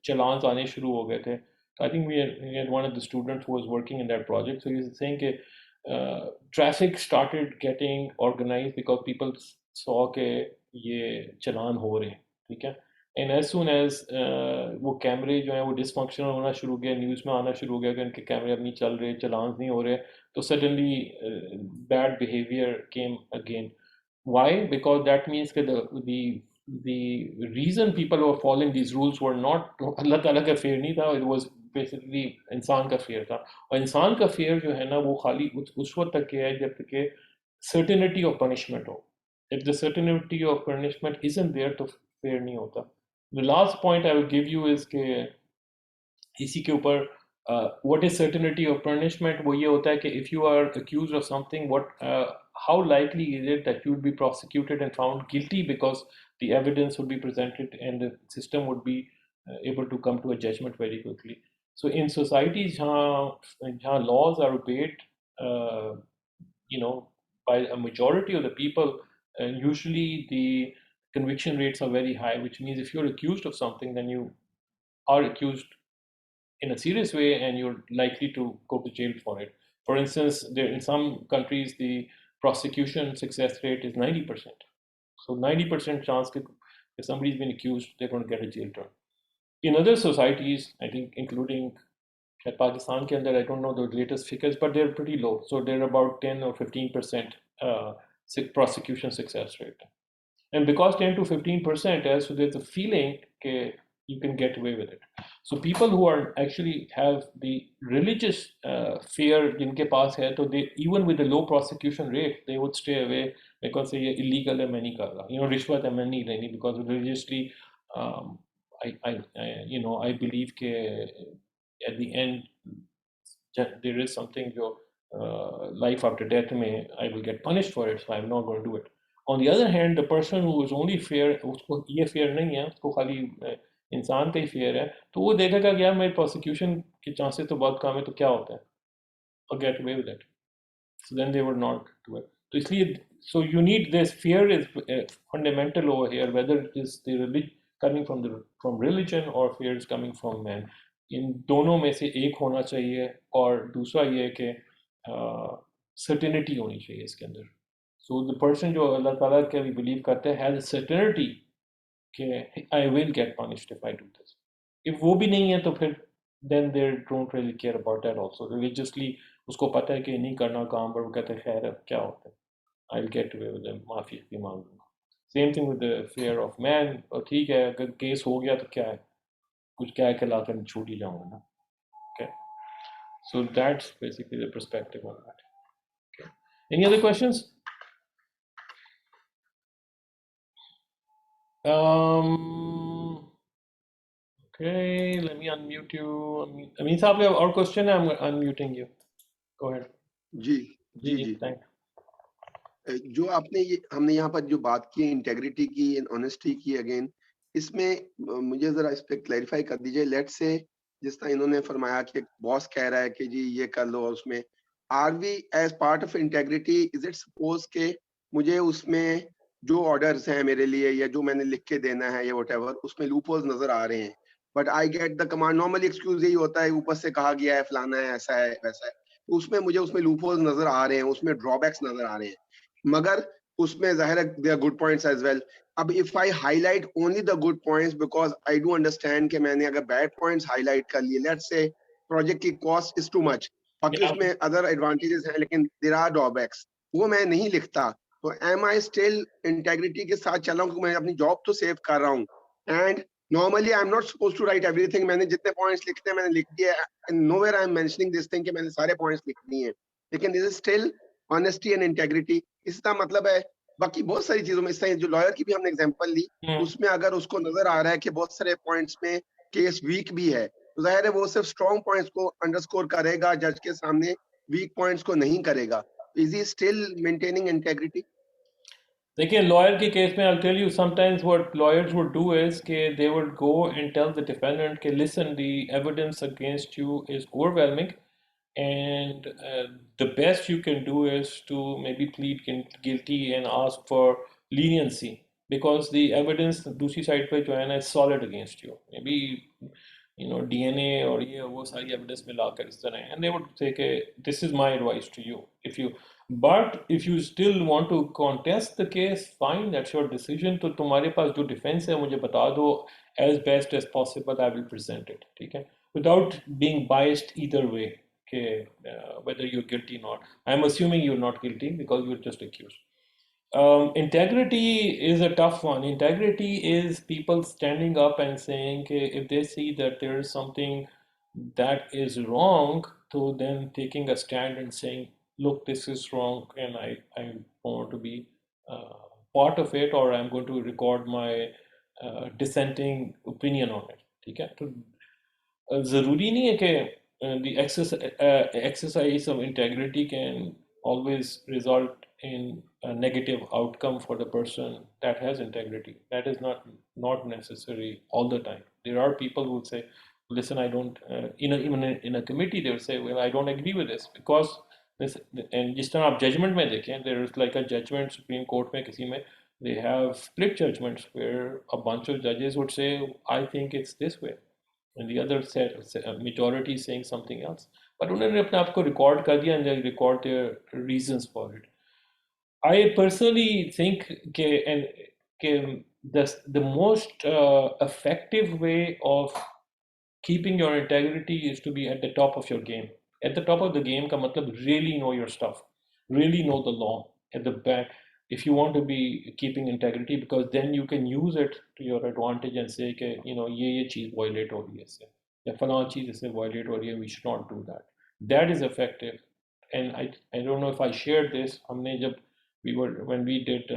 challans आने शुरू हो गए थे. I think we had one of the students who was working in that project, so he was saying कि traffic started getting organized because people saw कि ये चलान हो रहे हैं, ठीक है. And as soon as वो कैमरे जो हैं वो डिसफंक्शनल होना शुरू हो गया, न्यूज़ में आना शुरू हो गया कि उनके कैमरे अब नहीं चल रहे, चलान नहीं हो रहे, तो suddenly bad behavior came again. Why? Because that means that the reason people were following these rules were not अल्लाह ताला का fear नहीं था, it was basically इंसान का fear था. और इंसान का fear जो है ना, वो खाली उस वक्त तक है जब तक कि certainty of punishment हो. If the certainty of punishment isn't there, तो fear नहीं होता. The last point I will give you is कि इसी के ऊपर what is certainty of punishment, वो ये होता है कि if you are accused of something, how likely is it that you would be prosecuted and found guilty, because the evidence would be presented and the system would be able to come to a judgment very quickly. So in societies जहाँ laws are obeyed by a majority of the people, usually the conviction rates are very high, which means if you're accused of something, then you are accused in a serious way and you're likely to go to jail for it. For instance, in some countries, the prosecution success rate is 90%. So 90% chance that if somebody's been accused, they're going to get a jail term. In other societies, I think including Pakistan ke andar, I don't know the latest figures, but they're pretty low. So they're about 10 or 15% prosecution success rate. And because 10 to 15%, so there's a feeling that you can get away with it. So people who are actually have the religious fear जिनके पास है, तो they, even with the low prosecution rate, they would stay away because say ये illegal है, मैं नहीं कर रहा. रिश्वत है, मैं नहीं लेनी, because religiously I believe that at the end there is something जो life after death में I will get punished for it, so I'm not going to do it. On the other hand, the person who is only fear, उसको ये fear नहीं है, उसको खाली इंसान का ही fear है, तो वो देखेगा कि यार मेरे prosecution के chances तो बहुत कम है, तो क्या होता है, or get away with it. So then they would not do it. तो इसलिए, so you need this fear is fundamental over here, whether it is the religion coming from religion or fear is coming from man. इन दोनों में से एक होना चाहिए, और दूसरा ये कि certainty होनी चाहिए इसके अंदर. So the person जो अल्लाह ताला के भी believe करते हैं has a certainty कि I will get punished if I do this. If वो भी नहीं है, तो फिर then they don't really care about that also. Religiously उसको पता है कि नहीं करना काम, पर वो कहते हैं खैर अब क्या होता है, I'll get away with them, माफ़ी भी मांग लूँगा. Same thing with the fear of man. और ठीक है, अगर केस हो गया तो क्या है, कुछ क्या है कि लाकर छूट ही जाऊँगा ना. Okay. So that's basically the perspective on that. Okay. Any other questions? Okay, let me unmute you. Amin साहब, you have और question है? I'm unmuting you. Go ahead. Ji ji ji. Thank. जो हमने यहाँ पर जो बात की इंटेग्रिटी की, ऑनेस्टी की, अगेन इसमें मुझे जरा इस पे क्लैरिफाई कर दीजिए. लेट्स से जिस तरह इन्होंने फरमाया कि बॉस कह रहा है कि जी ये कर लो, उसमें are we as part of integrity, is it suppose के मुझे उसमें जो ऑर्डर्स हैं मेरे लिए या जो मैंने लिख के देना है या व्हाटएवर, उसमें लूपहोल्स नजर आ रहे हैं, but I get the command. Normally excuse यही होता है, ऊपर से कहा गया है फलाना है, ऐसा है वैसा है, उसमें मुझे उसमें लूपहोल्स नजर आ रहे हैं, उसमें ड्रॉबैक्स नजर आ रहे हैं, मगर उसमें जाहिर है there good points as well. अब if I highlight only the good points, because I do understand कि मैंने अगर बैड पॉइंट्स हाईलाइट कर लिए, लेट्स से प्रोजेक्ट की कॉस्ट इज टू मच, बाकी उसमें अदर एडवांटेजेस हैं, लेकिन देयर आर ड्रॉबैक्स, वो मैं नहीं लिखता, तो एम आई स्टिल इंटेग्रिटी के साथ चल रहा हूँ, क्योंकि मैं अपनी जॉब तो सेव कर रहा हूँ। And normally I am not suppose to write everything, मैंने जितने पॉइंट्स लिखते हैं मैंने लिख दिया, and nowhere I am mentioning this thing कि मैंने सारे पॉइंट्स लिख दिए हैं, लेकिन this is still honesty and integrity. इसका मतलब है बाकी बहुत सारी चीजों में, इस तरह जो लॉयर की भी हमने एग्जांपल ली, उसमें अगर उसको नजर आ रहा है कि बहुत सारे पॉइंट्स में केस वीक भी है, तो जाहिर है वो सिर्फ स्ट्रॉन्ग पॉइंट्स को अंडरस्कोर करेगा जज के सामने, वीक पॉइंट्स को नहीं करेगा। Is he still maintaining integrity? देखिए लॉयर के केस में I'll tell you sometimes what lawyers would do is कि they would go and tell the defendant कि listen, the evidence against you is overwhelming and the best you can do is to maybe plead guilty and ask for leniency because the evidence दूसरी side पे जो है ना is solid against you, maybe you know DNA और ये वो सारी evidence मिलाकर इस तरह, and they would say कि this is my advice to you, if you but if you still want to contest the case, fine, that's your decision. तो तुम्हारे पास जो defense है मुझे बता दो, as best as possible I will present it, ठीक है, without being biased either way, okay, whether you're guilty or not. I'm assuming you're not guilty because you're just accused. Integrity is a tough one. Integrity is people standing up and saying, okay, if they see that there is something that is wrong, so then taking a stand and saying, look, this is wrong, and I want to be part of it, or I'm going to record my dissenting opinion on it. ठीक है, तो ज़रूरी नहीं है कि the exercise of integrity can always result in a negative outcome for the person that has integrity. That is not necessary all the time. There are people who would say, listen, I don't, even in a committee, they would say, well, I don't agree with this because this, and जिस तरह आप judgment में देखें, there is like a judgment Supreme Court में किसी में, they have split judgments where a bunch of judges would say, I think it's this way, and the other said majority is saying something else. But उन्होंने अपने आप को record कर दिया and they record their reasons for it. I personally think कि the most effective way of keeping your integrity is to be at the top of your game. At the top of the game का मतलब really know your stuff, really know the law at the back. If you want to be keeping integrity, because then you can use it to your advantage and say कि you know ये चीज़ violate हो रही है इससे या फलां चीज़ इससे violate हो रही है, we should not do that. That is effective. And I don't know if I shared this. हमने जब when we did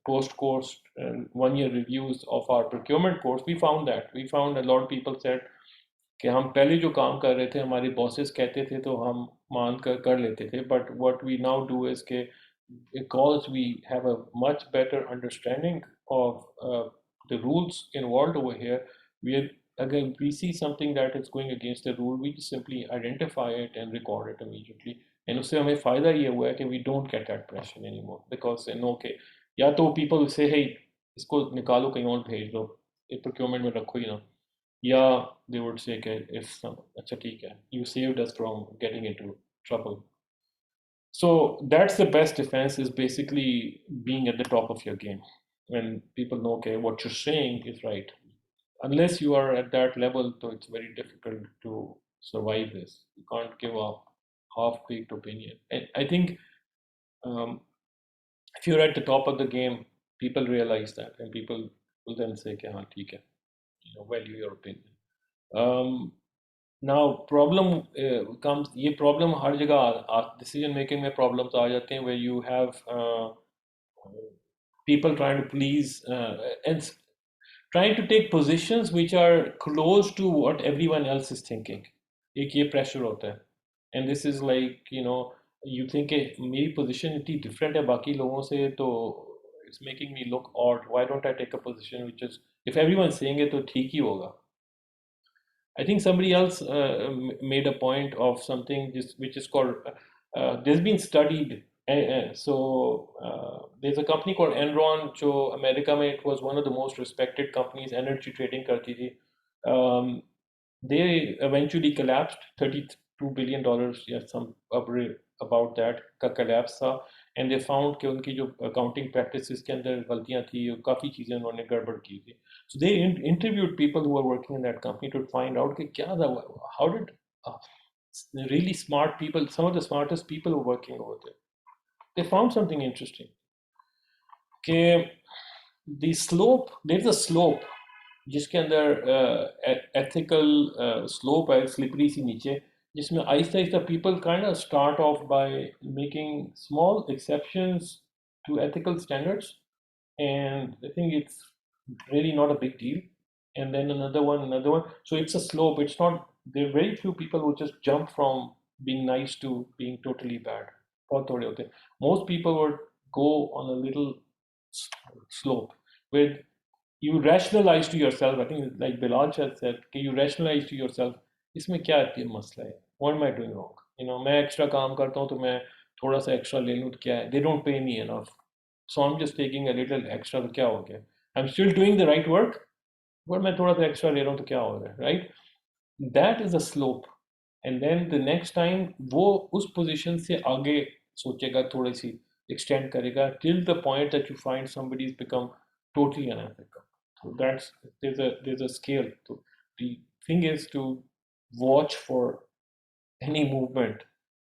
post course 1 year reviews of our procurement course, we found a lot of people said कि हम पहले जो काम कर रहे थे हमारे bosses कहते थे तो हम मान कर लेते थे, but what we now do is कि because we have a much better understanding of the rules involved over here, again we see something that is going against the rule, we just simply identify it and record it immediately. And उससे हमें फ़ायदा ये हुआ है कि we don't get that pressure anymore because they know कि या तो people say hey इसको निकालो कहीं और भेज दो, ये procurement में रखो ही ना, या they would say कि if अच्छा ठीक है, you saved us from getting into trouble. So that's the best defense, is basically being at the top of your game when people know okay what you're saying is right. Unless you are at that level, so it's very difficult to survive this. You can't give a half-baked opinion. And I think if you're at the top of the game, people realize that, and people will then say, "Okay, हाँ ठीक है," you know, value your opinion. Now problem comes, ये problem हर जगह decision making में problems आ जाते हैं where you have people trying to please and trying to take positions which are close to what everyone else is thinking. एक ये pressure होता है, and this is like you know you think मेरी position इतनी different है बाकी लोगों से तो it's making me look odd. Why don't I take a position which is, if everyone's saying it तो ठीक ही होगा. I think somebody else made a point of something which is called, there's been studied. So there's a company called Enron, जो America में it was one of the most respected companies, energy trading करती थी. They eventually collapsed, $32 billion, yeah, some about that का collapse था, and they found कि उनकी जो accounting practices के अंदर गलतियां थी, काफ़ी चीज़ें उन्होंने गड़बड़ की थी. So they interviewed people who were working in that company to find out कि क्या था, how did really smart people, some of the smartest people who are working over there, they found something interesting. Okay, the slope, there's a slope जिसके अंदर ethical slope है, slippery सी नीचे, जिसमें Aahista Aahista people kind of start off by making small exceptions to ethical standards, and I think it's really not a big deal. And then another one, another one. So it's a slope. It's not, there are very few people who just jump from being nice to being totally bad. बहुत थोड़े होते हैं. Most people would go on a little slope with, you rationalize to yourself. I think like Bilal said, कि you rationalize to yourself, इसमें क्या मसला है? What am I doing wrong? You know, मैं extra काम करता हूँ तो मैं थोड़ा सा extra ले लूँ तो क्या है? They don't pay me enough, so I'm just taking a little extra, तो क्या हो गया? I'm still doing the right work, but मैं थोड़ा सा extra ले रहा हूँ तो क्या हो रहा है? Right? That is a slope. And then the next time वो उस position से आगे सोचेगा, थोड़ी सी extend करेगा till the point that you find somebody's become totally unethical. So that's, there's a scale. So the thing is to watch for any movement,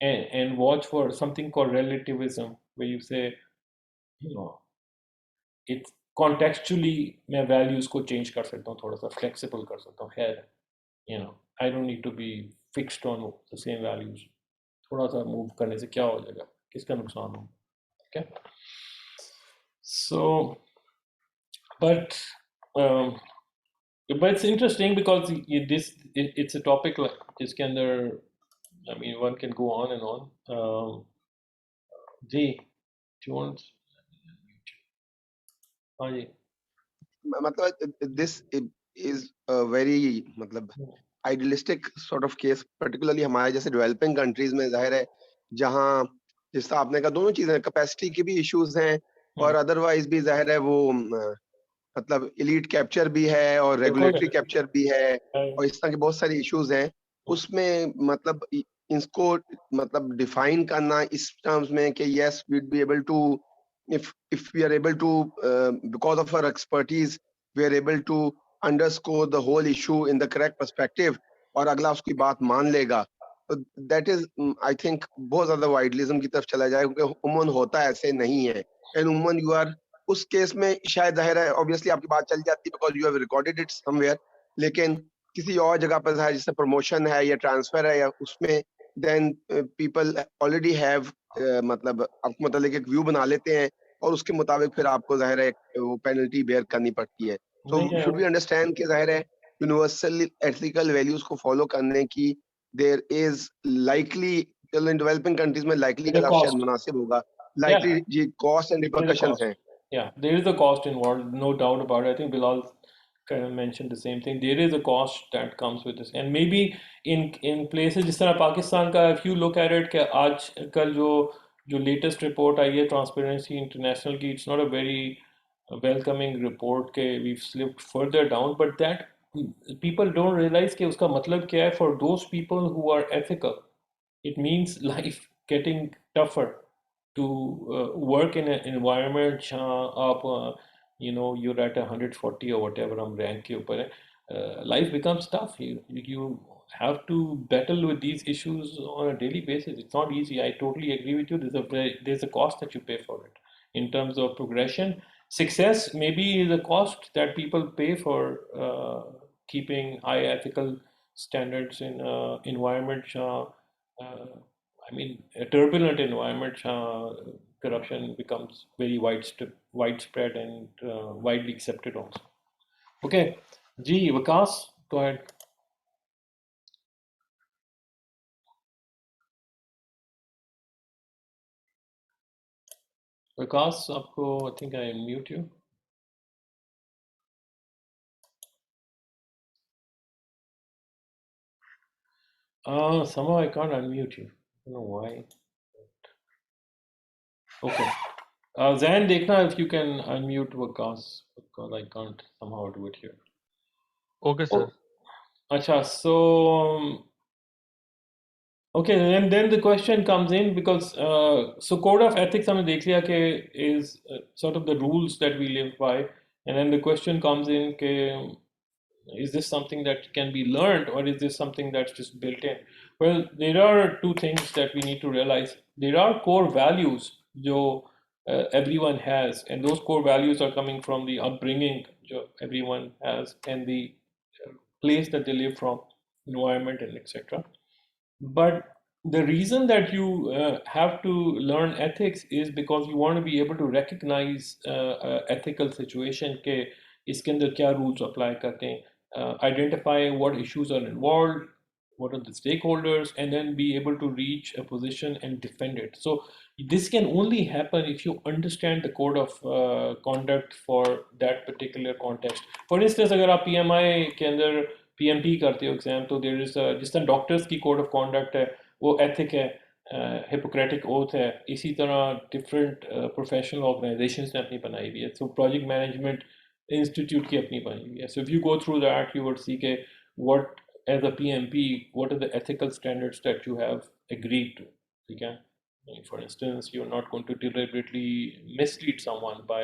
and watch for something called relativism, where you say, you know, it's contextually मैं values को change कर सकता हूँ, थोड़ा सा flexible कर सकता हूँ. खैर, you know, I don't need to be fixed on the same values. थोड़ा सा move करने से क्या हो जाएगा, किसका नुकसान हो? Okay. So, but it's interesting because it's a topic like जिसके अंदर, I mean, one can go on and on. Ji, do you want? हाँ जी. मतलब this is a very मतलब idealistic sort of case, particularly हमारे जैसे developing countries में जाहिर है, जहाँ जिस तरह आपने कहा दोनों चीजें, capacity के भी issues हैं और otherwise भी जाहिर है वो मतलब elite capture भी है और regulatory capture भी है और इस तरह के बहुत सारी issues हैं. उसमें मतलब इसको मतलब define करना इस terms में कि yes we'd be able to, if we are able to because of our expertise we are able to underscore the whole issue in the correct perspective और अगला उसकी बात मान लेगा, that is I think बहुत ज्यादा वाइडलिज्म की तरफ चला जाएगा, क्योंकि उमूमन होता ऐसे नहीं है. एंड उमूमन यू आर उस केस में शायद जाहिर है ऑब्वियसली आपकी बात चल जाती है because you have recorded it somewhere, लेकिन किसी और जगह पर है जैसे प्रमोशन है या ट्रांसफर है या उसमें देन पीपल ऑलरेडी हैव मतलब आपको मतलब एक व्यू बना लेते हैं और उसके मुताबिक फिर आपको जाहिर है वो पेनल्टी बेयर करनी पड़ती है. सो शुड वी अंडरस्टैंड कि जाहिर है यूनिवर्सल एथिकल वैल्यूज को फॉलो करने की देयर इज लाइकली, चलो इन डेवलपिंग कंट्रीज में लाइकली का लफ्ज शायद मुनासिब होगा, likely ji cost and repercussions हैं. Yeah, there is a cost involved, no doubt about it. I think Bilal kind of mentioned the same thing. There is a cost that comes with this, and maybe in places जिस तरह पाकिस्तान का, if you look at it, कि आज कल जो latest report आई है Transparency International की, it's not a very welcoming report कि we've slipped further down, but that people don't realize कि उसका मतलब क्या है for those people who are ethical. It means life getting tougher to work in an environment जहाँ you know, you're at 140 or whatever हम rank के ऊपर है, life becomes tough. You have to battle with these issues on a daily basis. It's not easy. I totally agree with you. There's a cost that you pay for it in terms of progression. Success maybe is a cost that people pay for keeping high ethical standards in environment. I mean, a turbulent environment, corruption becomes very widespread and widely accepted also. Okay, Ji, Vikas, go ahead. Vikas, आपको, I think I mute you. Somehow I can't unmute you. I don't know why. Okay. Zain, देखना if you can unmute Vikas, because I can't somehow do it here. Okay, sir. Acha, so okay, and then the question comes in because so code of ethics हमने देख लिया कि is sort of the rules that we live by, and then the question comes in कि is this something that can be learned or is this something that's just built in? Well, there are two things that we need to realize. There are core values जो everyone has, and those core values are coming from the upbringing जो everyone has and the place that they live from, environment and etc. But the reason that you have to learn ethics is because you want to be able to recognize ethical situation के इसके अंदर क्या rules apply करते हैं, identify what issues are involved, what are the stakeholders, and then be able to reach a position and defend it. So this can only happen if you understand the code of conduct for that particular context. For instance, अगर आप PMI के अंदर PMP करते हो exam, तो there is जिस तरह doctors की कोड ऑफ कॉन्डक्ट है, वो एथिक है, हिपोक्रेटिक ओथ है, इसी तरह डिफरेंट प्रोफेशनल ऑर्गेनाइजेशंस ने अपनी बनाई हुई है. सो प्रोजेक्ट मैनेजमेंट इंस्टीट्यूट की अपनी बनी हुई है. So if you go through that you would see के what as a PMP, what are the ethical standards that you have agreed to? Okay? For instance, you're not going to deliberately mislead someone by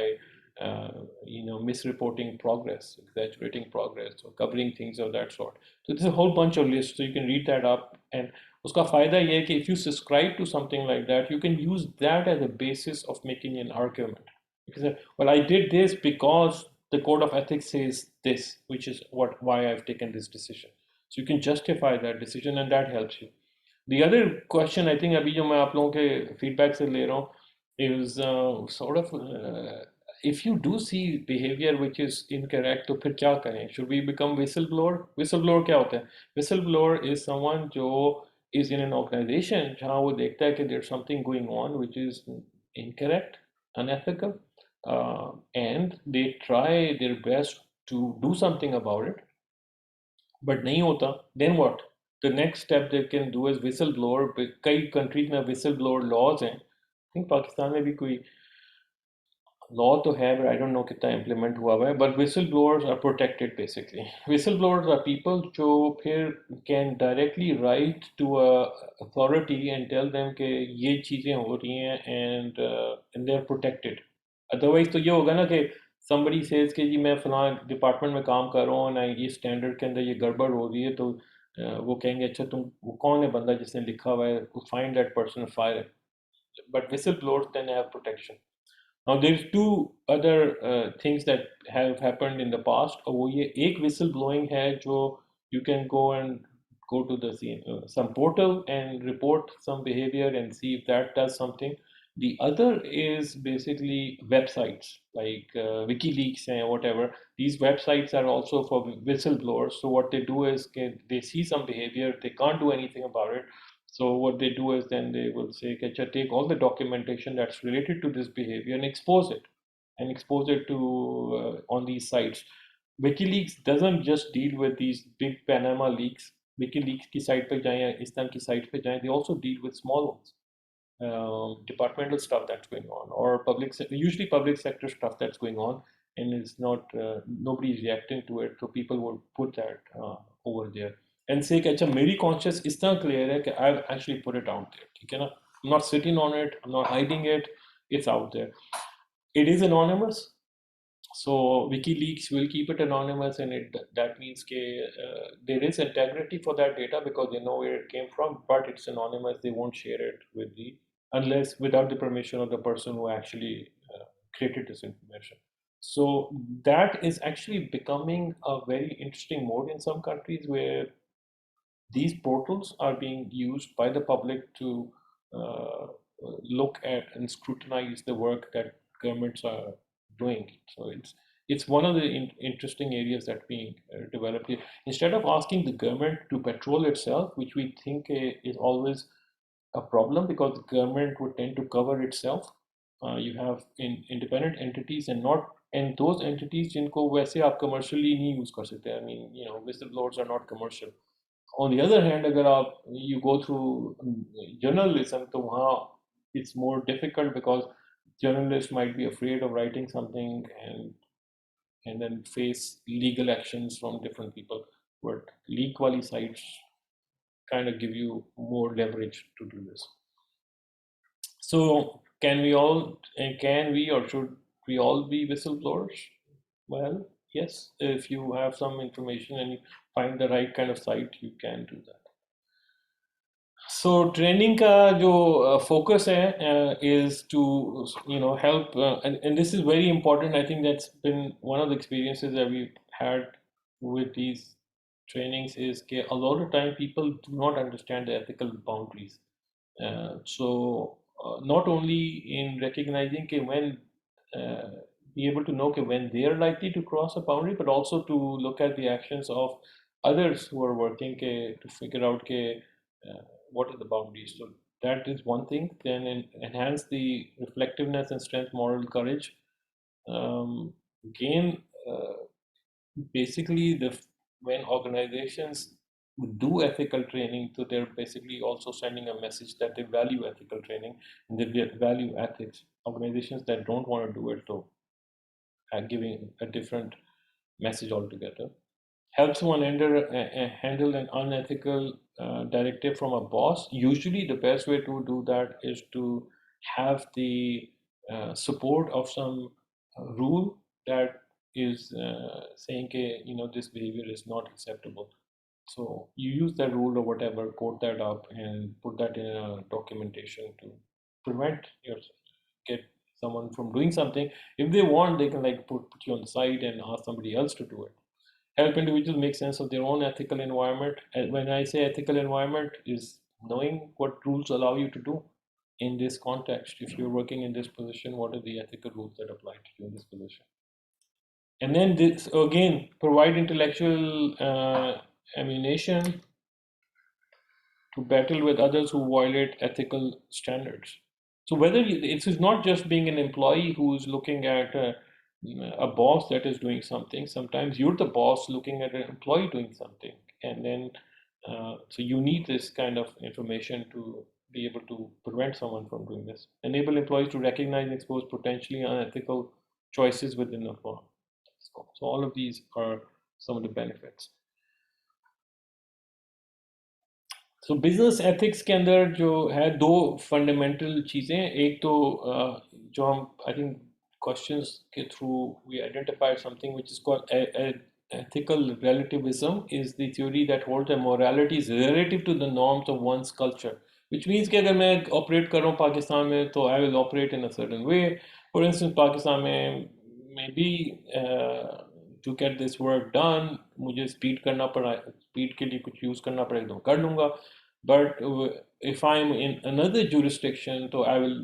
misreporting progress, exaggerating progress, or covering things of that sort. So there's a whole bunch of lists, so you can read that up. And uska fayda ye hai ki if you subscribe to something like that, you can use that as a basis of making an argument. Because, well, I did this because the code of ethics says this, which is why I've taken this decision. So you can justify that decision, and that helps you. The other question, I think, अभी जो मैं आप लोगों के feedback से ले रहा हूँ, is sort of if you do see behavior which is incorrect, तो फिर क्या करें? Should we become whistleblower? Whistleblower क्या होता है? Whistleblower is someone जो is in an organization जहाँ वो देखता है कि there's something going on which is incorrect, unethical, and they try their best to do something about it. But नहीं होता, then what? The next step they can do is whistle blower. कई countries में whistle blower laws हैं. I think Pakistan में भी कोई law तो है, बट आई डोंट नो कितना इम्प्लीमेंट हुआ हुआ है. But whistle blowers are protected basically. Whistle blowers are people जो फिर can directly write to authority and tell them कि ये चीज़ें हो रही हैं, and they are protected. Otherwise तो ये होगा ना कि somebody says कि जी मैं फलां डिपार्टमेंट में काम कर रहा हूँ ना, ये स्टैंडर्ड के अंदर ये गड़बड़ हो रही है, तो वो कहेंगे अच्छा तुम वो कौन है बंदा जिसने लिखा हुआ है, find that person, fire. But whistle blowers then have protection. Now there's two other things that have happened in the past. और वो ये एक whistle blowing है जो you can go to the some portal and report some behavior and see if that does something. The other is basically websites like WikiLeaks and whatever. These websites are also for whistleblowers. So what they do is they see some behavior, they can't do anything about it. So what they do is then they will say, "Kacha, take all the documentation that's related to this behavior and expose it to on these sites." WikiLeaks doesn't just deal with these big Panama leaks. WikiLeaks की site पे जाएं या इस तरह की site पे जाएं, they also deal with small ones, departmental stuff that's going on, or usually public sector stuff that's going on, and it's not nobody is reacting to it, so people will put that over there and say कि अच्छा मेरी conscience इस तरह clear है कि I've actually put it out there. ठीक है ना? I'm not sitting on it, I'm not hiding it, it's out there. It is anonymous, so WikiLeaks will keep it anonymous, and that means there is integrity for that data because they know where it came from, but it's anonymous. They won't share it unless without the permission of the person who actually created this information. So that is actually becoming a very interesting mode in some countries where these portals are being used by the public to look at and scrutinize the work that governments are doing. So it's one of the interesting areas that being developed here. Instead of asking the government to patrol itself, which we think is always a problem because the government would tend to cover itself. You have independent entities and those entities जिनको वैसे आप commercially नहीं use कर सकते. I mean, whistleblowers are not commercial. On the other hand, अगर आप you go through journalism, तो वहाँ it's more difficult because journalists might be afraid of writing something and then face legal actions from different people. But leak wali sites kind of give you more leverage to do this. So can we or should we all be whistleblowers? Well, yes, if you have some information and you find the right kind of site, you can do that. So training का जो focus है is to help and this is very important. I think that's been one of the experiences that we've had with these trainings is that a lot of time people do not understand the ethical boundaries. So not only in recognizing when be able to know when they are likely to cross a boundary, but also to look at the actions of others who are working to figure out what are the boundaries. So that is one thing. Then enhance the reflectiveness and strength, moral courage. Gain basically when organizations do ethical training, so they're basically also sending a message that they value ethical training and they value ethics. Organizations that don't want to do it, so are giving a different message altogether. Help someone handle an unethical directive from a boss. Usually, the best way to do that is to have the support of some rule that is saying, this behavior is not acceptable. So you use that rule or whatever, quote that up, and put that in a documentation to prevent get someone from doing something. If they want, they can put you on the side and ask somebody else to do it. Help individuals make sense of their own ethical environment. And when I say ethical environment, is knowing what rules allow you to do in this context. If you're working in this position, what are the ethical rules that apply to you in this position? And then this again provide intellectual ammunition to battle with others who violate ethical standards. So whether it is not just being an employee who's looking at a boss that is doing something. Sometimes you're the boss looking at an employee doing something, and then so you need this kind of information to be able to prevent someone from doing this. Enable employees to recognize and expose potentially unethical choices within the firm. So all of these are some of the benefits. So business ethics के अंदर जो है दो fundamental चीज़ें, एक तो जो हम आई थिंक क्वेश्चंस के through we identified something which is called ethical relativism is the theory that holds that morality is relative to the norms of one's culture, which means कि अगर मैं ऑपरेट कर रहा हूँ पाकिस्तान में तो I will operate in a certain way. For instance, Pakistan में maybe to get this work done मुझे स्पीड करना पड़ा, स्पीड के लिए कुछ यूज़ करना पड़ेगा तो कर लूँगा. But if I'm in another jurisdiction, so I will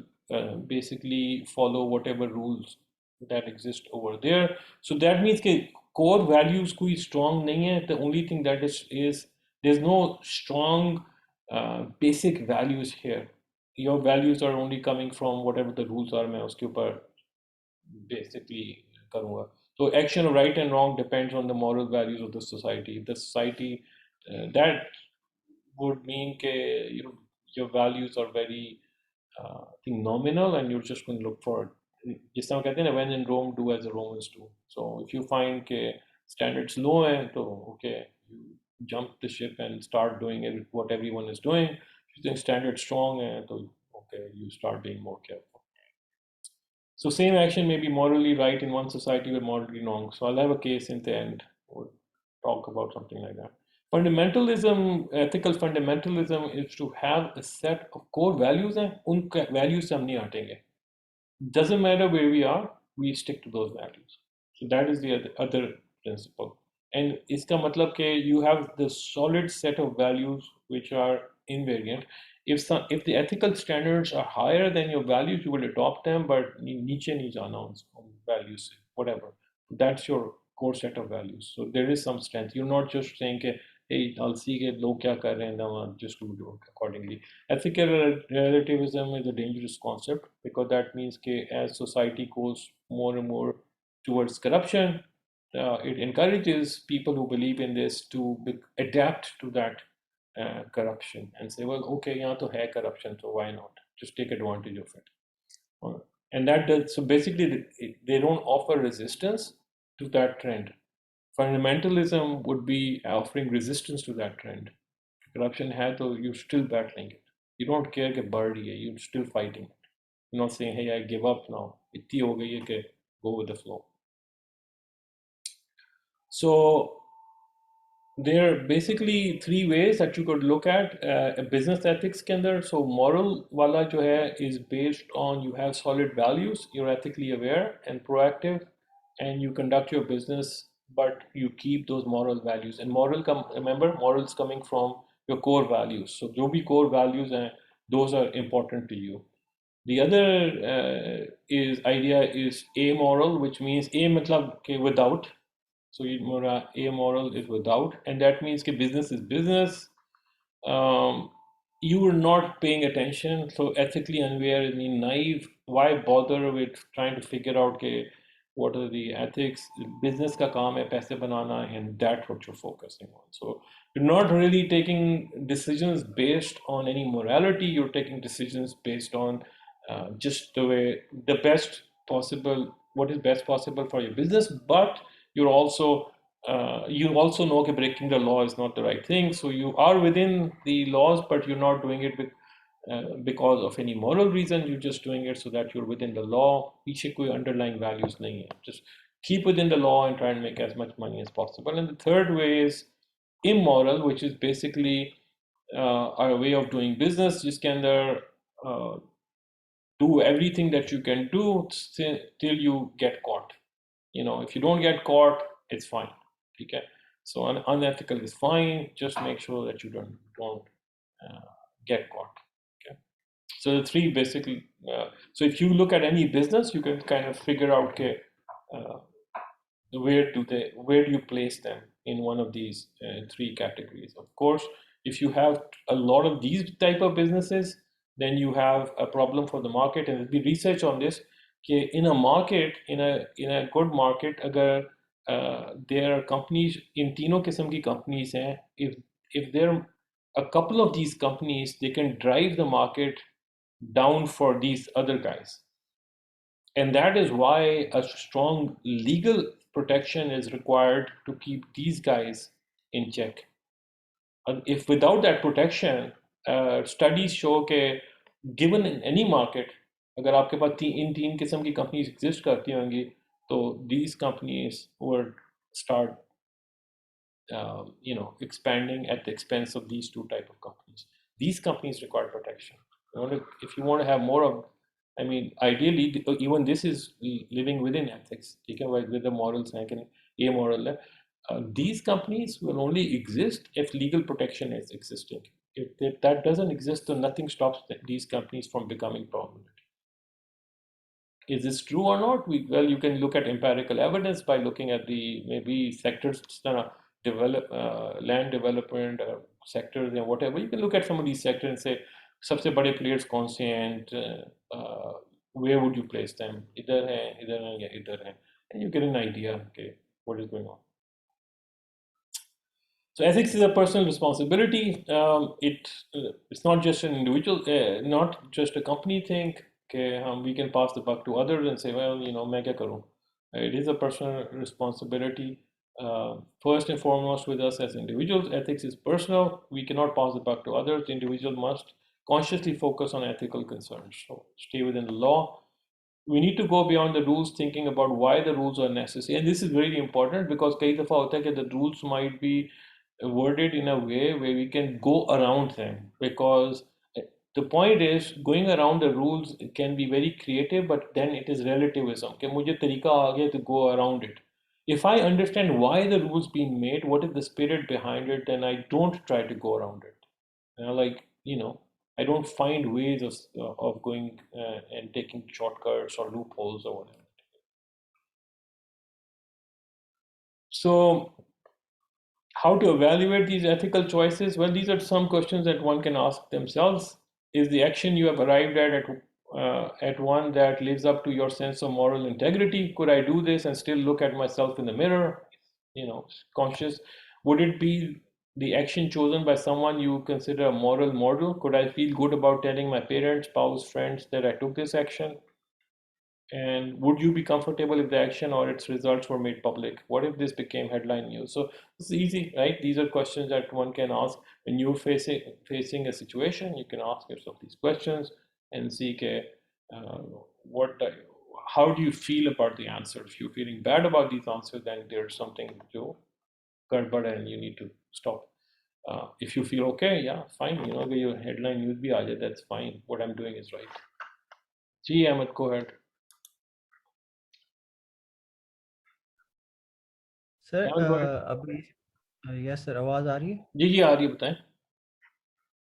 basically follow whatever rules that exist over there. So that means that core values कोई strong नहीं है. The only thing that is there's no strong basic values here. Your values are only coming from whatever the rules are. मैं उसके ऊपर basically करूँगा. So action of right and wrong depends on the moral values of the society. If the society that would mean that your values are very I think nominal and you're just going to look for जिस तरह कहते हैं ना, when in Rome do as the Romans do. So if you find that standards low हैं तो okay, you jump the ship and start doing what everyone is doing. If you think standards strong हैं तो okay, you start being more careful. So same action may be morally right in one society but morally wrong. So I'll have a case in the end. We'll talk about something like that. Fundamentalism, ethical fundamentalism is to have a set of core values and उन values से हम नहीं हटेंगे. Doesn't matter where we are, we stick to those values. So that is the other principle. And इसका मतलब कि you have the solid set of values which are invariant. If the ethical standards are higher than your values, you will adopt them, but नीचे नहीं जाना उन values, whatever. That's your core set of values. So there is some strength. You're not just saying कि hey, I'll see that लोग क्या कर रहे हैं, now I'll just do it accordingly. Ethical relativism is a dangerous concept because that means that as society goes more and more towards corruption, it encourages people who believe in this to adapt to that corruption and say, well, okay, यहाँ तो है corruption, so why not? Just take advantage of it. And that does, so basically they don't offer resistance to that trend. Fundamentalism would be offering resistance to that trend. Corruption है तो you're still battling it. You don't care कि बढ़ रही है, you're still fighting it. You're not saying, hey, I give up now. इतनी हो गई है कि go with the flow. So There are basically three ways that you could look at business ethics के अंदर. So moral वाला जो है is based on you have solid values, you're ethically aware and proactive, and you conduct your business, but you keep those moral values. And moral remember, morals coming from your core values. So जो भी core values हैं, those are important to you. The other is idea is amoral, which means a मतलब के without. So amoral is without, and that means that business is business. You are not paying attention. So ethically unaware, I mean naive. Why bother with trying to figure out what are the ethics? Business का काम है पैसे बनाना, and that's what you're focusing on. So you're not really taking decisions based on any morality. You're taking decisions based on just the best possible, what is best possible for your business. But you're also you also know that breaking the law is not the right thing. So you are within the laws, but you're not doing it because of any moral reason. You're just doing it so that you're within the law. पीछे कोई underlying values नहीं है. Just keep within the law and try and make as much money as possible. And the third way is immoral, which is basically our way of doing business, जिसके अंदर do everything that you can do till you get caught. You know, if you don't get caught, it's fine. Okay, so unethical is fine. Just make sure that you don't get caught. Okay, so the three basically. So if you look at any business, you can kind of figure out, okay, uh, where do you place them in one of these three categories. Of course, if you have a lot of these type of businesses, then you have a problem for the market. And there's been research on this. Okay, in a market, in a good market, agar there are companies in तीनों किस्म की companies हैं, if there are a couple of these companies, they can drive the market down for these other guys. And that is why a strong legal protection is required to keep these guys in check. And if without that protection, studies show that given in any market, अगर आपके पास इन तीन किस्म की companies exist करती होंगी, तो these companies would start expanding at the expense of these two type of companies. These companies require protection. If you want to have more of, I mean, ideally, even this is living within ethics, with the morals, amoral. These companies will only exist if legal protection is existing. If that doesn't exist, then nothing stops these companies from becoming prominent. Is this true or not? Well, you can look at empirical evidence by looking at the maybe sectors, land development sectors and whatever. You can look at some of these sectors and say, सबसे बड़े players कौन से हैं, and where would you place them? इधर हैं या इधर हैं, and you get an idea, okay, what is going on. So ethics is a personal responsibility. It's not just an individual, not just a company thing. Okay, we can pass the buck to others and say, well, मैं क्या करूँ? It is a personal responsibility. First and foremost, with us as individuals, ethics is personal. We cannot pass the buck to others. The individual must consciously focus on ethical concerns. So stay within the law. We need to go beyond the rules, thinking about why the rules are necessary. And this is very important because कई दफ़ा होता है कि the rules might be worded in a way where we can go around them, because the point is going around the rules can be very creative, but then it is relativism कि मुझे तरीका आ गया to go around it. If I understand why the rules being made, what is the spirit behind it, then I don't try to go around it. I don't find ways of going and taking shortcuts or loopholes or whatever. So how to evaluate these ethical choices? Well, these are some questions that one can ask themselves. Is the action you have arrived at one that lives up to your sense of moral integrity? Could I do this and still look at myself in the mirror? Conscious. Would it be the action chosen by someone you consider a moral model? Could I feel good about telling my parents, spouse, friends that I took this action? And would you be comfortable if the action or its results were made public? What if this became headline news? So it's easy, right? These are questions that one can ask when you're facing a situation. You can ask yourself these questions and see, okay, how do you feel about the answer? If you're feeling bad about these answers, then there's something to gadbad hai and you need to stop. If you feel okay, yeah, fine. You know, your headline news bhi aa jaye, that's fine. What I'm doing is right. Ji Ahmed, go ahead. Sir Ahmed, go ahead. अभी yes sir आवाज आ रही है जी आ रही है, बताएं.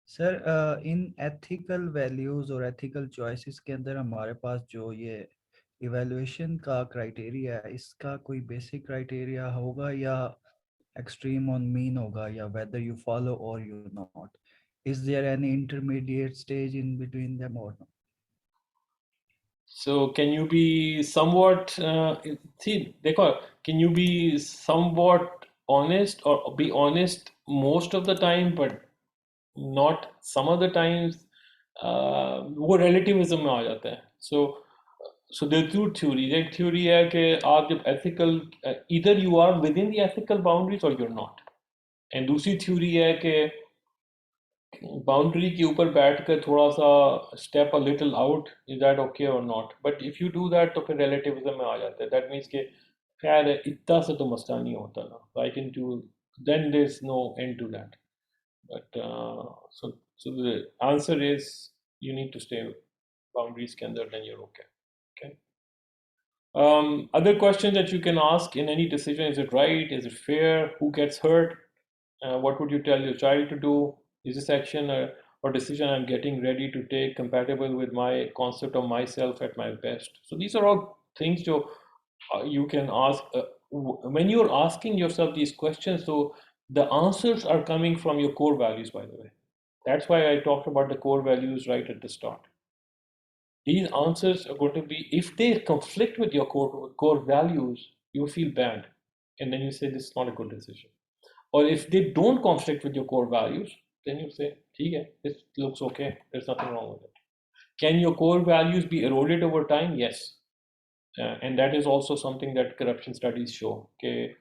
Sir इन ethical values और ethical choices के अंदर हमारे पास जो ये इवैल्यूएशन का क्राइटेरिया है इसका कोई बेसिक क्राइटेरिया होगा या एक्सट्रीम ऑन मीन होगा या वेदर यू फॉलो और you not is there any intermediate stage in between them और not So can you be somewhat see, देखो, can you be somewhat honest or be honest most of the time but not some of the times? वो relativism में आ जाता है. So there are two theories. एक theory है कि आप जब ethical either you are within the ethical boundaries or you're not. And दूसरी theory है कि बाउंड्री के ऊपर बैठकर थोड़ा सा step a little out, is that okay और not. But if you do that तो फिर रिलेटिविज्म में आ जाता है. दैट मीन्स के खैर है, इतना से तो मसला नहीं होता ना, I can do, then there is no end to that. But so the answer is you need to stay boundaries के अंदर, देन you're okay. Okay. Other questions that you can ask in any decision: is it right? Is it fair? Who gets hurt? What would you tell your child to do? Is this action or decision I'm getting ready to take compatible with my concept of myself at my best? So these are all things you can ask. When you're asking yourself these questions, so the answers are coming from your core values, by the way. That's why I talked about the core values right at the start. These answers are going to be, if they conflict with your core values, you feel bad. And then you say, this is not a good decision. Or if they don't conflict with your core values, then you say, okay, this looks okay, there's nothing wrong with it. Can your core values be eroded over time? Yes. And that is also something that corruption studies show. Okay,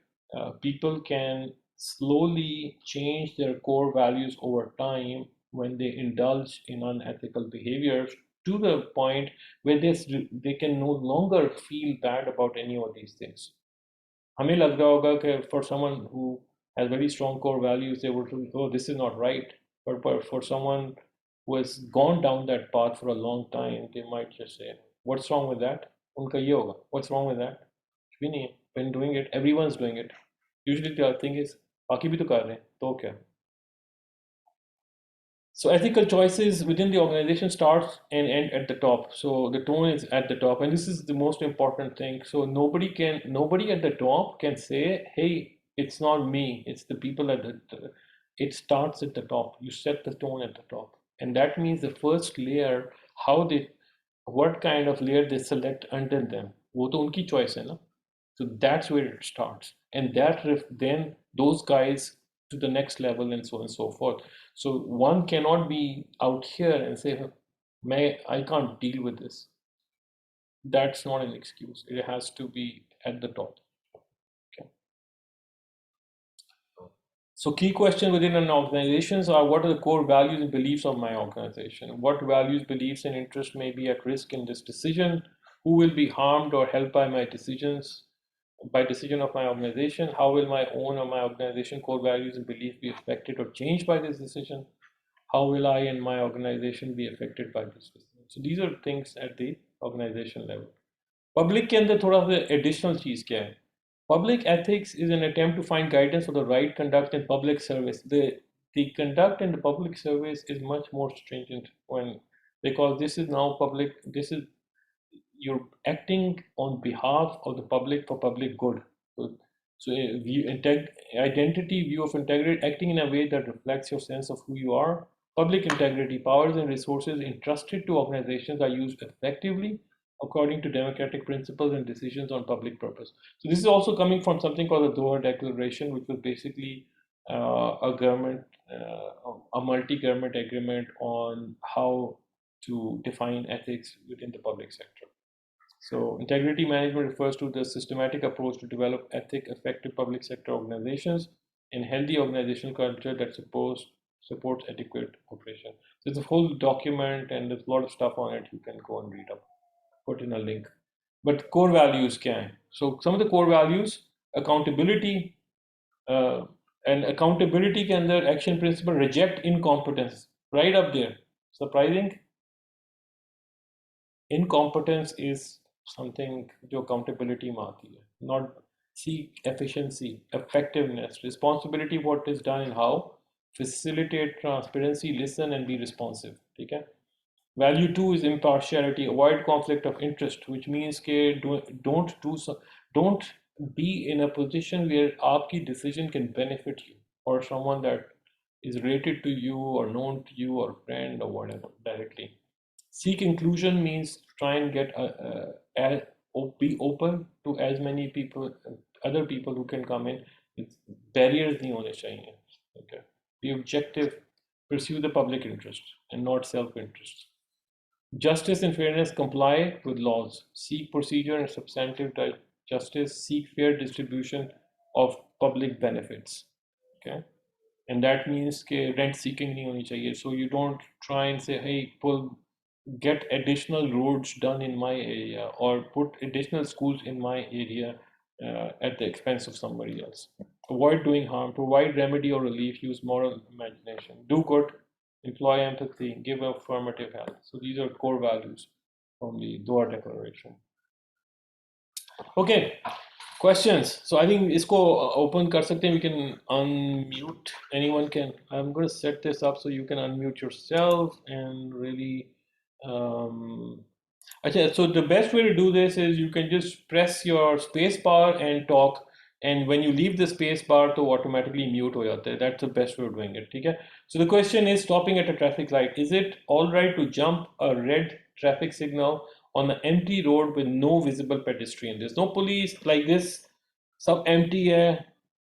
people can slowly change their core values over time when they indulge in unethical behaviors to the point where they can no longer feel bad about any of these things. हमें लग रहा होगा कि for someone who has very strong core values, they would think, oh, this is not right. But for someone who has gone down that path for a long time, they might just say, what's wrong with that? उनका ये होगा, what's wrong with that? कुछ भी नहीं है. Been doing it, everyone's doing it. Usually the thing is, बाकी भी तो कर रहे हैं, तो क्या? So ethical choices within the organization starts and end at the top. So the tone is at the top, and this is the most important thing. So nobody at the top can say, "Hey, it's not me. It's the people at the." It starts at the top. You set the tone at the top, and that means the first layer, what kind of layer they select under them. वो तो उनकी choice है ना. So that's where it starts, and then those guys to the next level and so on and so forth. So one cannot be out here and say, I can't deal with this. That's not an excuse. It has to be at the top. Okay. So key questions within an organization are: what are the core values and beliefs of my organization? What values, beliefs, and interests may be at risk in this decision? Who will be harmed or helped by my decisions? By decision of my organization? How will my own or my organization core values and beliefs be affected or changed by this decision? How will I and my organization be affected by this decision? So these are things at the organization level. Public के अंदर थोड़ा सा additional चीज क्या है? Public ethics is an attempt to find guidance for the right conduct in public service. The conduct in the public service is much more stringent because this is now public. This is, you're acting on behalf of the public for public good. So identity, view of integrity, acting in a way that reflects your sense of who you are. Public integrity, powers and resources entrusted to organizations are used effectively according to democratic principles and decisions on public purpose. So this is also coming from something called the Doha Declaration, which was basically a multi-government agreement on how to define ethics within the public sector. So integrity management refers to the systematic approach to develop effective public sector organizations and healthy organizational culture that supports adequate operation. So it's a whole document and there's a lot of stuff on it. You can go and read up, put in a link. But core values can. So some of the core values: accountability, and accountability के अंदर action principle reject incompetence, right up there. Surprising. Incompetence is something जो accountability में आती है. Not seek efficiency, effectiveness, responsibility, what is done and how, facilitate transparency, listen and be responsive. ठीक है. Value 2 is impartiality, avoid conflict of interest, which means के don't be in a position where आपकी decision can benefit you or someone that is related to you or known to you or friend or whatever directly. Seek inclusion means try and get be open to as many people, other people who can come in. Barriers नहीं होने चाहिए. Okay. Be objective, pursue the public interest and not self-interest. Justice and fairness, comply with laws, seek procedure and substantive justice, seek fair distribution of public benefits. Okay, and that means के rent seeking नहीं होनी चाहिए. So you don't try and say, hey, get additional roads done in my area or put additional schools in my area at the expense of somebody else. Avoid doing harm, provide remedy or relief, use moral imagination, do good, employ empathy, give affirmative help. So these are core values from the Doha Declaration. Okay, questions. So I think isko open kar sakte hain. We can unmute. Anyone can. I'm going to set this up so you can unmute yourself and really. So the best way to do this is you can just press your space bar and talk. And when you leave the space bar, to automatically mute ho jata hai. That's the best way of doing it. Okay? So the question is, stopping at a traffic light. Is it all right to jump a red traffic signal on an empty road with no visible pedestrian? There's no police like this. Sub empty hai,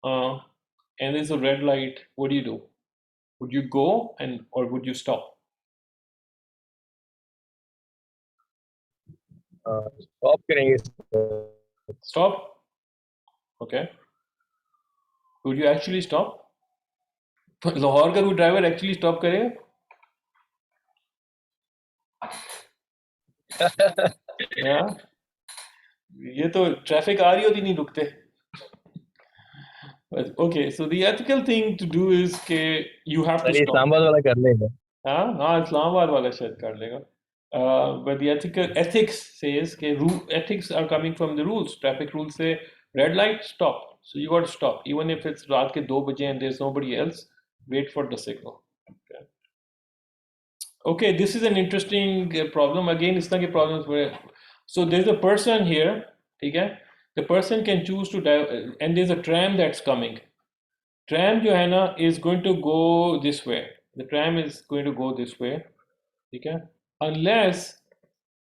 and there's a red light. What do? Would you go or would you stop? Stop करेंगे. Stop. Okay. Would you actually stop? Lahore का कोई driver actually stop करेगा? Yeah. ये तो traffic आ रही होती नहीं रुकते. Okay, so the ethical thing to do is के you have to stop. Islamabad वाला कर लेगा. हाँ, इस्लामाबाद वाला शायद कर लेगा. But the ethics says के ethics are coming from the rules. Traffic rules say red light, stop. So you got to stop, even if it's रात के 2 बजे and there's nobody else. Wait for the signal. Okay, this is an interesting problem. Again, it's not a problem where, so there's a person here, okay? The person can choose to, and there's a tram that's coming. Tram जो है ना is going to go this way. The tram is going to go this way, okay? Unless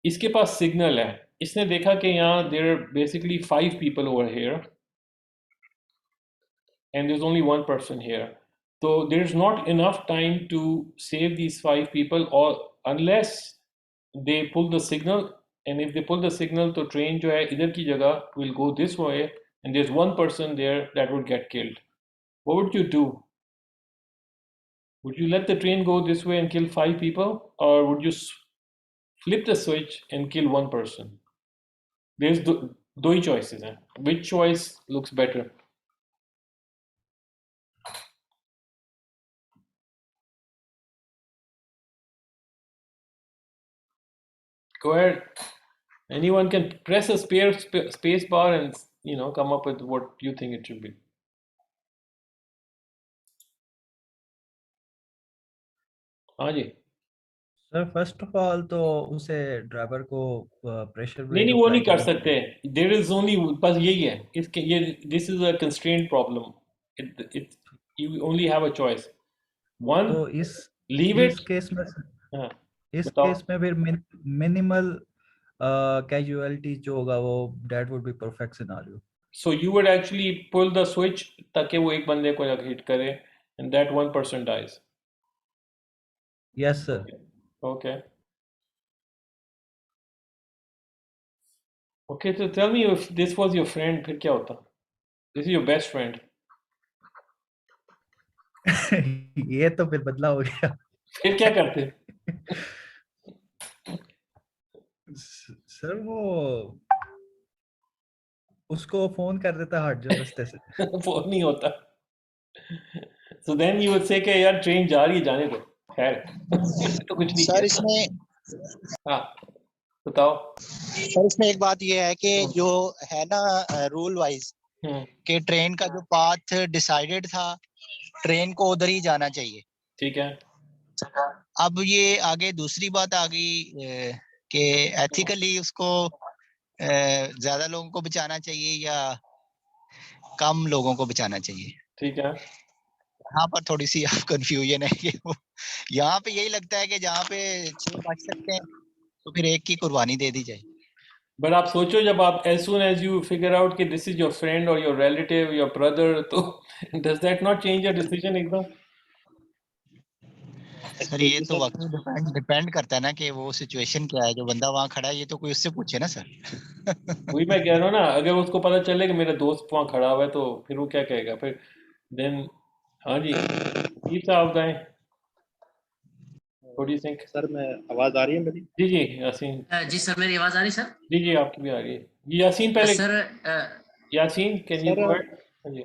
इसके पास signal है. इसने देखा कि यहाँ there are basically 5 people over here, and there's only one person here. So there's not enough time to save these 5 people, or unless they pull the signal. And if they pull the signal, तो train जो है इधर की जगह will go this way, and there's one person there that would get killed. What would you do? Would you let the train go this way and kill 5 people, or would you flip the switch and kill one person? There's दो ही choices हैं. Which choice looks better? Go ahead. Anyone can press a space bar and come up with what you think it should be. हाँ जी. Sir first of all तो उसे driver को pressure नहीं वो नहीं कर सकते. There is only बस यही है. This is a constraint problem. You only have a choice. One. तो leave इस it. केस में हाँ. इस बताओ. केस में फिर मिनिमल कैजुअलिटी जो होगा वो that would be perfect scenario. So you would actually pull the switch ताकि वो एक बंदे को hit करे, and that one person dies. Yes sir. Okay. Okay, so tell me, if this was your friend, फिर क्या होता? This is your best friend. ये तो फिर बदला हो गया. फिर क्या करते? सर वो उसको फोन कर देता हर जो रास्ते से. फोन नहीं होता. So then you would say कि यार ट्रेन जा रही है जाने दो खैर तो कुछ नहीं सर किया इसमें हाँ बताओ सर इसमें एक बात ये है कि जो है ना रूल वाइज कि ट्रेन का जो पाथ डिसाइडेड था ट्रेन को उधर ही जाना चाहिए ठीक है अब ये आगे दूसरी बात आ गई कि एथिकली उसको ज्यादा लोगों को बचाना चाहिए या कम लोगों को बचाना चाहिए ठीक है यहाँ पर थोड़ी सी कंफ्यूजन है कि वो यहाँ पे यही लगता है कि जहाँ पे 6 बच सकते हैं तो फिर एक की कुर्बानी दे दी जाए बट आप सोचो जब आप as soon as you figure out कि this is your friend or your relative your brother तो does that not change your decision एकदम सर ये तो वाकई डिपेंड करता है ना कि वो सिचुएशन क्या है जो बंदा वहाँ खड़ा है ये तो कोई उससे पूछे ना सर वही मैं कह रहा हूँ ना अगर उसको पता चले कि मेरा दोस्त वहाँ खड़ा हुआ है तो फिर वो क्या कहेगा फिर देन हाँ जी जी साहब बताएं what do you think sir मैं आवाज आ रही है मेरी? जी जी यासीन जी सर, मेरी आवाज आ रही सर? जी जी आपकी भी आ रही है जी यासीन पहले sir Yasin can you sir go ahead हाँ जी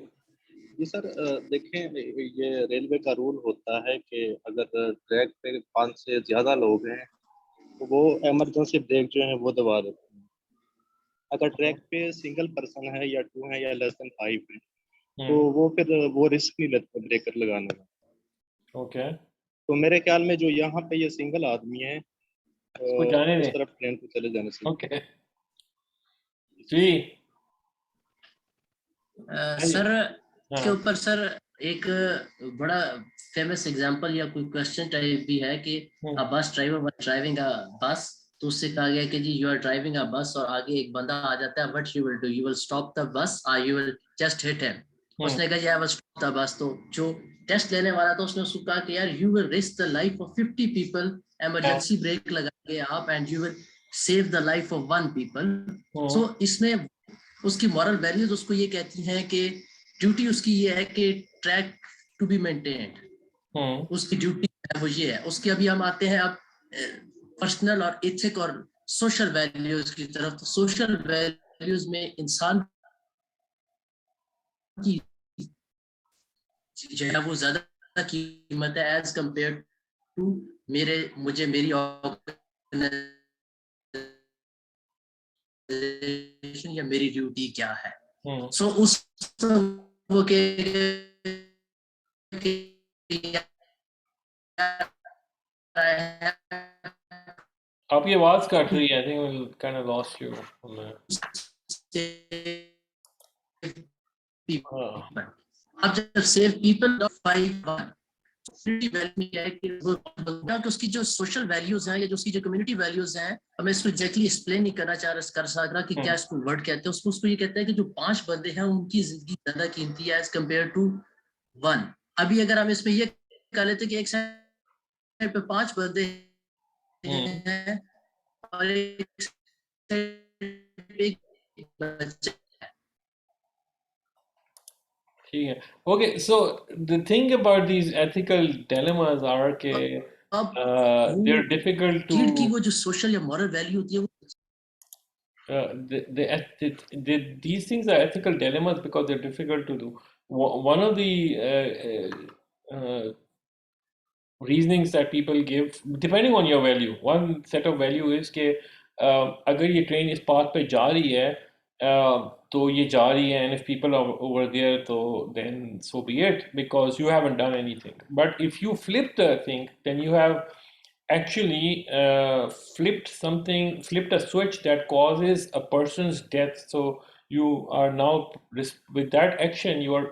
जी सर, देखें ये रेलवे का रूल होता है कि अगर ट्रैक पे 5 से ज्यादा लोग हैं तो वो इमरजेंसी ब्रेक जो है वो दबा देते हैं। अगर ट्रैक पे सिंगल पर्सन है या 2 है या लेस देन 5 है तो वो फिर वो रिस्क नहीं लेते ब्रेकर लगाने में। ओके तो मेरे ख्याल में जो यहाँ पे ये सिंगल आदमी है उसको जाने उस दें तरफ ट्रेन को चले जाने से। ओके जी हाँ जी सर इसके हाँ ऊपर सर एक बड़ा फेमस एग्जांपल या कोई क्वेश्चन टाइप भी है कि अ bus driver was driving a बस, तो उससे कहा गया कि जी you are driving a bus और आगे एक बंदा आ जाता है, what you will do, you will stop the bus और you will just hit him. उसने कहा जी I will stop the bus. तो जो टेस्ट लेने वाला था उसने उसको कहा कि यार you will risk the life of 50 people, emergency brake लगाएंगे आप and you will save the life of 1 people. So इसमें उसकी मॉरल वैल्यूज उसको ये कहती हैं कि ड्यूटी उसकी ये है कि ट्रैक टू बी मेंटेन्ड, उसकी ड्यूटी है वो ये है उसकी। अभी हम आते हैं अब पर्सनल और एथिक और सोशल वैल्यूज की तरफ। तो सोशल वैल्यूज में इंसान की जो है वो ज्यादा कीमत है एज कंपेयर टू मुझे मेरी ऑर्गेनाइजेशन या मेरी ड्यूटी क्या है। सो उस वो के आपकी आवाज कट रही है I think we kind of lost you अब जब सेव पीपल ऑफ 5 कि उसकी जो सोशल वैल्यूज हैं या जो उसकी जो कम्युनिटी वैल्यूज हैं, मैं इसको एग्जैक्टली एक्सप्लेन नहीं करना कर सकता कि क्या इसको वर्ड कहते हैं। उसको ये कहते हैं कि जो 5 बंदे हैं उनकी जिंदगी ज्यादा कीमती है एज कंपेयर टू 1। अभी अगर हम इसमें ये कह लेते कि एक साइड पे 5 बंदे हैं और एक साइड पे एक बच्चा। ठीक है okay so the thing about these ethical dilemmas are कि they're difficult to की वो जो सोशल या मॉरल वैल्यू होती है वो these things are ethical dilemmas because they're difficult to do. One of the reasonings that people give depending on your value, one set of value is कि अगर ये ट्रेन इस पाथ पे जा रही है तो ये जा रही है and if people are over there तो then so be it because you haven't done anything. But if you flip the thing then you have actually flipped a switch that causes a person's death. So you are now with that action you are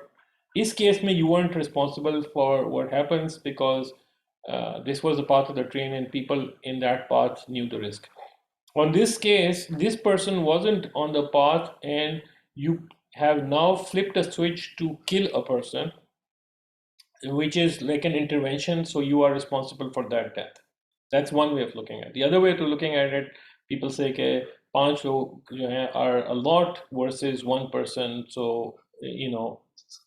इस case में you weren't responsible for what happens because this was the path of the train and people in that path knew the risk. On this case, this person wasn't on the path and you have now flipped a switch to kill a person, which is like an intervention, so you are responsible for that death. That's one way of looking at it. The other way to looking at it, people say that 5 लोग जो हैं are a lot versus one person, so you know,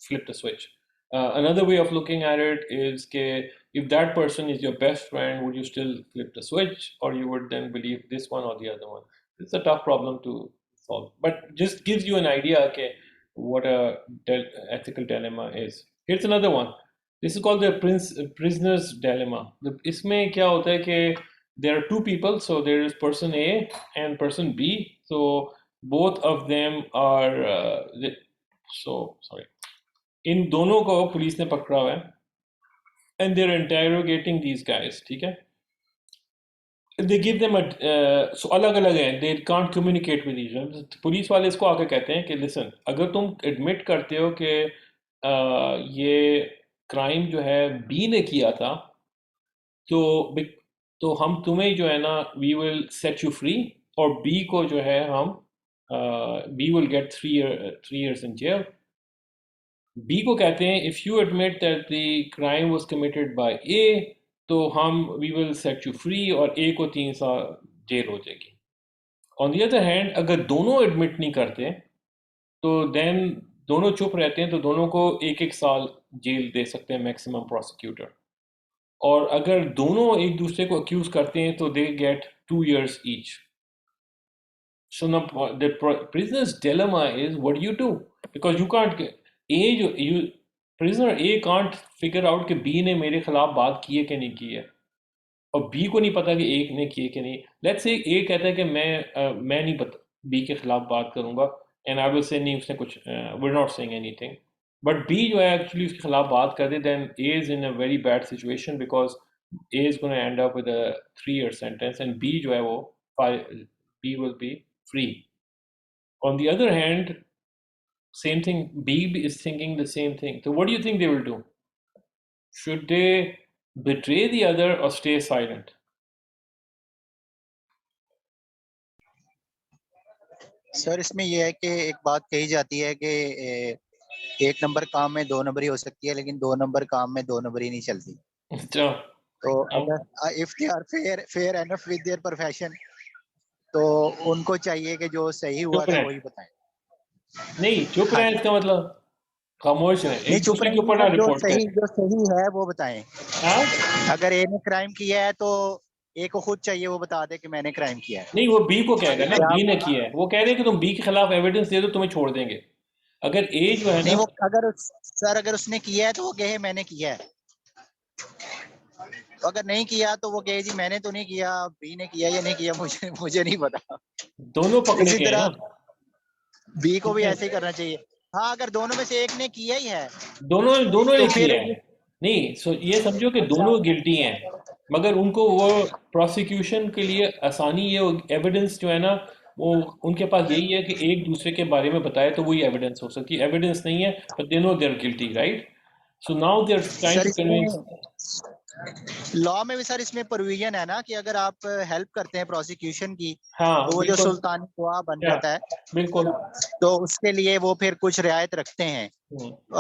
flip the switch. Another way of looking at it is that if that person is your best friend, would you still flip the switch, or you would then believe this one or the other one? It's a tough problem to solve, but just gives you an idea what a ethical dilemma is. Here's another one. This is called the prisoner's dilemma. इसमें क्या होता है कि there are two people, so there is person A and person B. So both of them are sorry. इन दोनों को police ने पकड़ा हुआ है and they're interrogating these guys. ठीक है? They give them so अलग-अलग हैं. They can't communicate with each other. Police वाले इसको आके कहते हैं कि listen, अगर तुम admit करते हो कि ये क्राइम जो है बी ने किया था, तो हम तुम्हें जो है ना we will set you free, और बी को जो है हम B will get 3 years in jail. B को कहते हैं if you admit that the crime was committed by A, तो हम we will set you free और ए को 3 साल जेल हो जाएगी. ऑन द अदर हैंड अगर दोनों एडमिट नहीं करते तो देन दोनों चुप रहते हैं तो दोनों को 1-1 साल जेल दे सकते हैं मैक्सिमम प्रोसिक्यूटर. और अगर दोनों एक दूसरे को अक्यूज करते हैं तो they get 2 years each. So now the prisoner's dilemma is what do you do? Because you can't prisoner A can't figure out कि B ने मेरे खिलाफ बात की है कि नहीं की है, और B को नहीं पता कि A ने की है कि नहीं. Let's say A कहता है कि मैं नहीं पता B के खिलाफ बात करूंगा, and I will say नहीं उसने कुछ we're not saying anything. But B जो है actually उसके खिलाफ बात कर दे, then A is in a very bad situation because A is going to end up with a 3-year sentence and B जो है वो B will be free. On the other hand, same thing, B is thinking the same thing. So what do you think they will do? Should they betray the other or stay silent? Sir इसमें यह है कि एक बात कही जाती है कि 1 नंबर काम में 2 नंबरी हो सकती है, लेकिन 2 नंबर काम में 2 नंबरी नहीं चलती. अच्छा. तो अगर if they are fair enough with their profession, तो उनको चाहिए कि जो सही हुआ था वही बताएं. नहीं चुप रहे इसका मतलब खामोश है, नहीं चुप रहे, जो सही है वो बताएं. अगर ए ने क्राइम किया है तो ए को खुद चाहिए वो बता दे कि मैंने क्राइम किया है. नहीं वो बी को कहेगा ना बी ने किया है, वो कह रहे हैं कि तुम बी के खिलाफ एविडेंस दे दो तुम्हें छोड़ देंगे. अगर ए जो है नहीं ना, वो अगर उसने किया है तो वो कहे मैंने किया है. तो अगर नहीं किया तो वो कहे जी मैंने तो नहीं किया, बी ने किया या नहीं किया मुझे नहीं पता. दोनों पकड़े इसी गए तरह ना, बी को भी ऐसे ही करना चाहिए. हाँ अगर दोनों में से एक ने किया ही है, दोनों ने तो किया है. नहीं ये समझो कि दोनों गिल्टी हैं, मगर उनको वो प्रोसिक्यूशन के लिए आसानी ये एविडेंस जो है ना वो उनके पास यही है कि एक दूसरे के बारे में बताए तो वही एविडेंस हो सकती है. एविडेंस नहीं है but they know they are guilty, right? So now they are trying to convince. Law में भी सर इसमें प्रोविजन है ना कि अगर आप हेल्प करते हैं प्रोसिक्यूशन की, हाँ, तो वो जो सुल्तानी गवाह बन जाता है, बिल्कुल, तो उसके लिए वो फिर कुछ रियायत रखते हैं.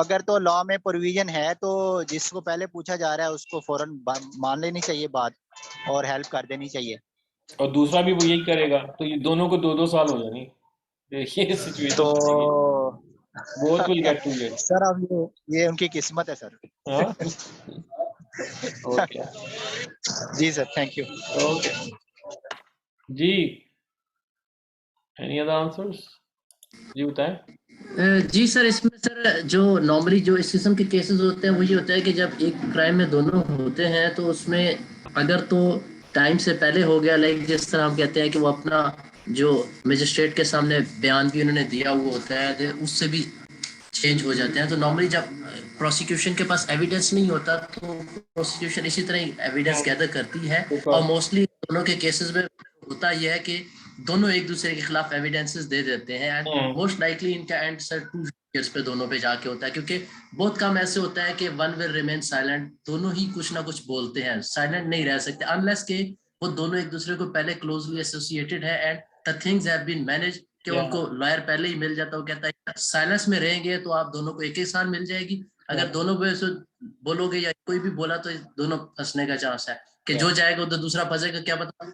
अगर तो लॉ में प्रोविजन है तो जिसको पहले पूछा जा रहा है उसको फौरन मान लेनी चाहिए बात और हेल्प कर देनी चाहिए. और दूसरा भी वो यही करेगा तो ये दोनों को 2-2 साल हो जानी. ये सिचुएशन तो both will get 2 years. Sir अब ये उनकी किस्मत है सर. हाँ. ओके जी सर, थैंक यू. ओके जी. Any other answers? जी बताएं. जी सर, इसमें सर जो नॉर्मली जो इस किस्म के केसेस होते हैं वो ये होता है कि जब एक क्राइम में दोनों होते हैं तो उसमें अगर तो टाइम से पहले हो गया, लाइक जिस तरह हम कहते हैं कि वो अपना जो मजिस्ट्रेट के सामने बयान भी उन्होंने दिया हुआ होता है उससे भी चेंज हो जाते हैं. तो नॉर्मली जब प्रोसिक्यूशन के पास एविडेंस नहीं होता तो प्रोसिक्यूशन इसी तरह एविडेंस गैदर करती है, और मोस्टली दोनों के केसेस में होता यह है कि दोनों एक दूसरे के खिलाफ एविडेंसेस दे देते हैं, एंड मोस्ट लाइकली इनका एंड सर 2 years पे दोनों पे जाके होता है, क्योंकि बहुत कम ऐसे होता है कि वन विल रिमेन साइलेंट. दोनों ही कुछ ना कुछ बोलते हैं, साइलेंट नहीं रह सकते अनलेस के वो दोनों एक दूसरे को पहले क्लोजली एसोसिएटेड है and the things have been manage कि उनको लॉयर पहले ही मिल जाता है. वो कहता है साइलेंस में रहेंगे तो आप दोनों को एक ही साल मिल जाएगी, अगर दोनों बोलोगे या कोई भी बोला तो दोनों फंसने का चांस है कि जो जाएगा उधर दूसरा फंसेगा. क्या पता,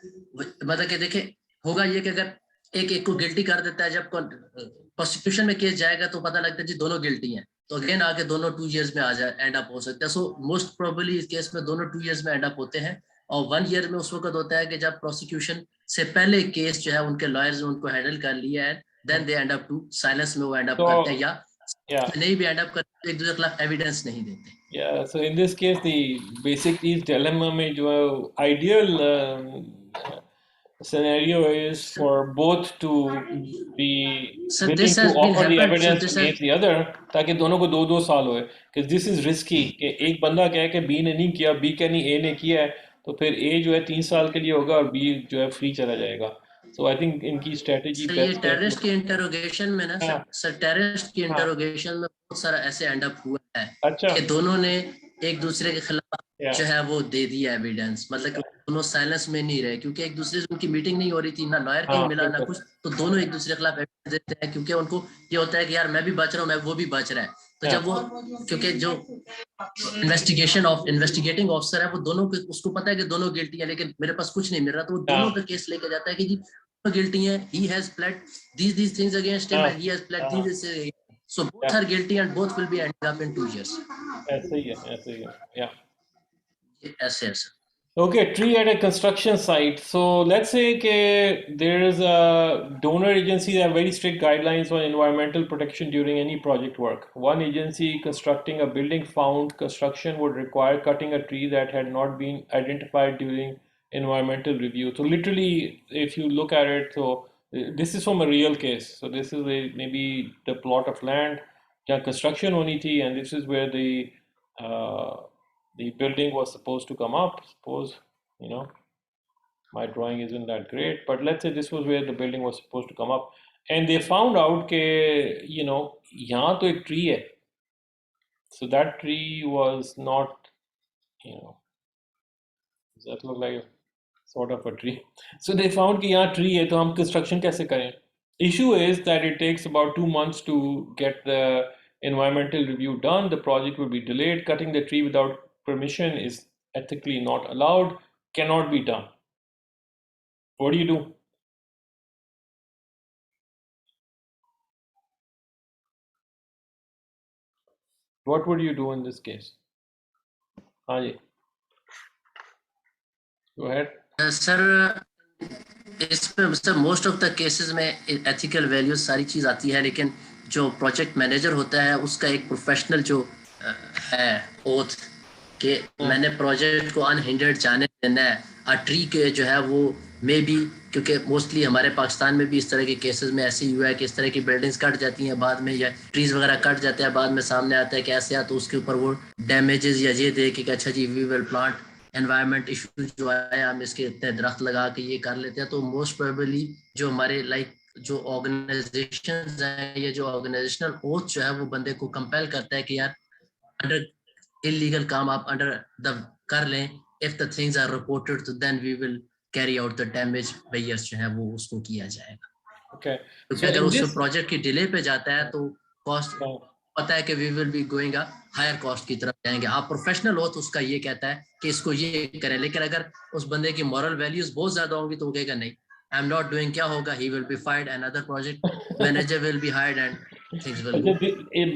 मतलब कि देखे होगा ये कि अगर एक को गिल्टी कर देता है, जब प्रोसिक्यूशन में केस जाएगा तो पता लगता है जी दोनों गिल्टी हैं, तो अगेन आके दोनों 2 years में आ जाए एंड अप हो सकता है. सो मोस्ट प्रोबेबली इस केस में दोनों 2 years में एंड अप होते हैं, और 1 year में उस वक्त होता है कि जब प्रोसिक्यूशन से पहले केस जो है उनको लॉयर्स ने उनको हैंडल कर लिया है, then they end up to silence में वो एंड अप करते हैं या Yeah. नहीं भी एंड अप करते एक दूसरे के खिलाफ एविडेंस नहीं देते. Yeah, so in this case, the basic is dilemma में जो ideal scenario is for both to be So willing this to has been offer the happened. So evidence this has against the other, ताकि दोनों को 2-2 साल होए. Because this is risky कि एक बंदा कहे कि B ने नहीं किया, B के नहीं A ने किया है, तो फिर A जो है 3 साल के लिए होगा और B जो है फ्री चला जाएगा. So I think इनकी strategy सर ये best है टेररिस्ट की इंटरोगेशन में ना हाँ सर टेररिस्ट की हाँ इंटरोगेशन में बहुत सारा ऐसे एंड अप हुआ है अच्छा कि दोनों ने एक दूसरे के खिलाफ yeah जो है वो दे दिया एविडेंस, मतलब कि दोनों साइलेंस में नहीं रहे क्योंकि एक दूसरे से उनकी मीटिंग नहीं हो रही थी, ना लॉयर कहीं हाँ मिला ना बिल्कुल कुछ, तो दोनों एक दूसरे के खिलाफ एविडेंस देते हैं क्योंकि उनको ये होता है कि यार मैं भी बच रहा हूँ, मैं वो भी बच रहा है. तो yeah जब वो क्योंकि जो इन्वेस्टिगेटिंग ऑफिसर है वो दोनों के उसको पता है कि दोनों गिल्टी है लेकिन मेरे पास कुछ नहीं मिल रहा, तो वो दोनों हाँ का केस लेके जाता है कि जी दोनों गिल्टी है, he has pled these things against him हाँ and he has pled हाँ these so both yeah are guilty and both will be ending up in 2 years. ऐसे ही है yeah. ऐसे ऐसे Okay, tree at a construction site. So let's say there is a donor agency that have very strict guidelines on environmental protection during any project work. One agency constructing a building found construction would require cutting a tree that had not been identified during environmental review. So literally, if you look at it, so this is from a real case. So this is maybe the plot of land, जहाँ construction होनी थी, and this is where uh, the building was supposed to come up. Suppose, you know, my drawing isn't that great, but let's say this was where the building was supposed to come up. And they found out that, यहाँ तो एक tree है. So that tree was not, does that look like a sort of a tree? So they found कि यहाँ tree है तो हम construction कैसे करें? Issue is that it takes about 2 months to get the environmental review done. The project will be delayed. Cutting the tree without permission is ethically not allowed, cannot be done. What do you do? What would you do in this case? Haji, go ahead. Sir इसमें sir most of the cases में ethical values सारी चीज आती है, लेकिन जो project manager होता है उसका एक प्रोफेशनल जो है ओथ कि मैंने प्रोजेक्ट को अनहिंडर्ड जाने देना है. अ ट्री के जो है वो मे बी क्योंकि मोस्टली हमारे पाकिस्तान में भी इस तरह के केसेस में ऐसे ही हुआ है कि इस तरह की बिल्डिंग्स कट जाती हैं बाद में, या ट्रीज वगैरह कट जाते हैं बाद में सामने आता है कि ऐसे या तो उसके ऊपर वो डैमेजेस या ये दे कि अच्छा जी we will plant environment issue जो आया हम इसके इतने दरख्त लगा के ये कर लेते हैं. तो मोस्ट प्रोबेबली जो हमारे लाइक जो ऑर्गेनाइजेशन हैं या जो ऑर्गेनाइजेशनल ओथ जो है वो बंदे को कंपेल करता है कि यार अंडर इलीगल काम आप अंडर द कर लें, if the things are reported तो then we will carry out the damage pairs जो है वो उसको किया जाएगा. Okay. क्योंकि So अगर in उस this, प्रोजेक्ट की डिले पे जाता है तो कॉस्ट पता है कि we will be going a higher cost की तरफ जाएंगे. आप प्रोफेशनल हो तो उसका ये कहता है कि इसको ये करें, लेकिन अगर उस बंदे की मॉरल वैल्यूज बहुत ज्यादा होंगी तो वो कहेगा नहीं आई एम नॉट डूइंग, क्या होगा he will be fired and other project manager will be hired and things will go.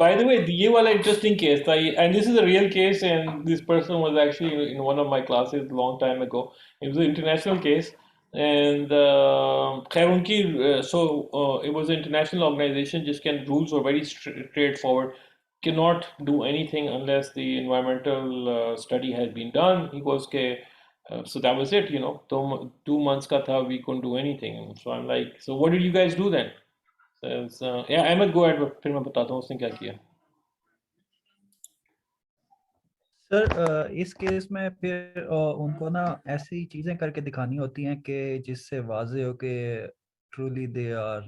by the way, ये वाला interesting case था, and this is a real case, and this person was actually in one of my classes a long time ago. It was an international case, and खैर उनकी so it was an international organization जिसके rules were very straightforward. Cannot do anything unless the environmental study has been done. He goes के so that was it, 2 months का था, we couldn't do anything. So I'm like, so what did you guys do then? Says, yeah, Ahmed, go ahead, फिर मैं बताता हूँ उसने क्या किया. सर इस केस में फिर उनको ना ऐसी चीजें करके दिखानी होती हैं कि जिससे वाजे हो कि truly they are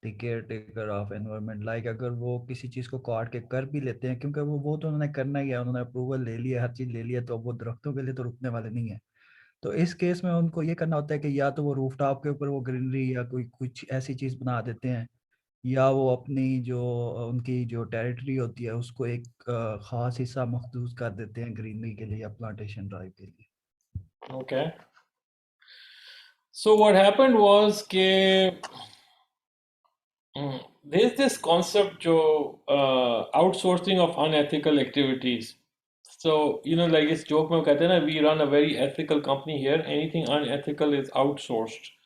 the caretaker of environment. Like अगर वो किसी चीज को काट के कर भी लेते हैं, क्योंकि वो तो उन्होंने करना ही है, उन्होंने अप्रूवल ले लिया, हर चीज ले लिया, तो वो दरख्तों के लिए तो रुकने वाले नहीं है. तो इस केस में उनको ये करना होता है कि या तो वो रूफटॉप के ऊपर वो ग्रीनरी या कोई कुछ ऐसी चीज बना देते हैं, या वो अपनी जो उनकी जो टेरिटरी होती है उसको एक खास हिस्सा मखसूस कर देते हैं ग्रीनरी के लिए या प्लांटेशन ड्राइव के लिए. Okay. So what happened was कि there's this concept जो outsourcing of unethical activities. So, like इस joke में वो कहते हैं ना, we run a very ethical company here. Anything unethical is outsourced.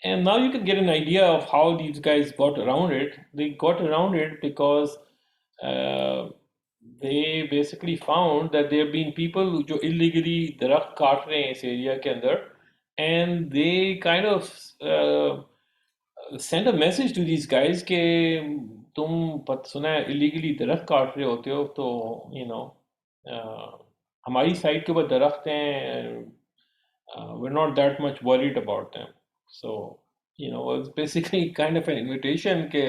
And now you can get an idea of how these guys got around it. They got around it because they basically found that there have been people जो illegally दरख्त काट रहे हैं इस area के अंदर, and they kind of send a message to these guys कि तुम सुना है illegally दरख्त काट रहे होते हो तो you know हमारी साइड के ऊपर दरख्त हैं, we're not that much worried about them. So you know it's basically kind of an invitation कि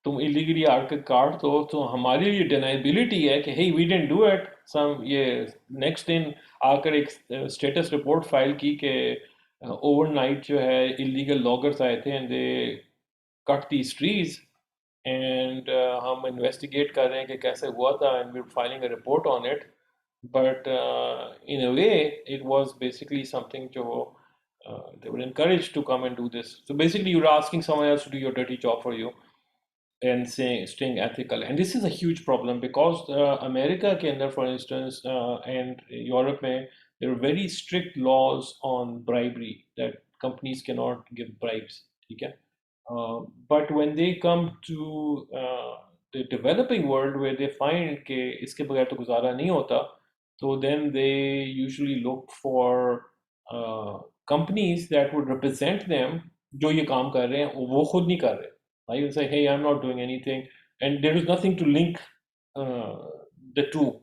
तुम illegally आकर काट दो तो हमारी लिए deniability है कि hey we didn't do it. Some ये next दिन आकर एक status report फाइल की कि overnight जो है illegal loggers आए थे and they cut these trees and हम investigate कर रहे हैं कि कैसे हुआ था and we're filing a report on it. But in a way it was basically something जो they were encouraged to come and do this. So basically you're asking someone else to do your dirty job for you and staying ethical. And this is a huge problem because America के अंदर, for instance, and Europe में, there are very strict laws on bribery that companies cannot give bribes. ठीक है? But when they come to the developing world where they find कि इसके बगैर तो गुजारा नहीं होता, so then they usually look for companies that would represent them जो ये काम कर रहे हैं वो खुद नहीं कर रहे. I will say, hey, I'm not doing anything, and there is nothing to link the two.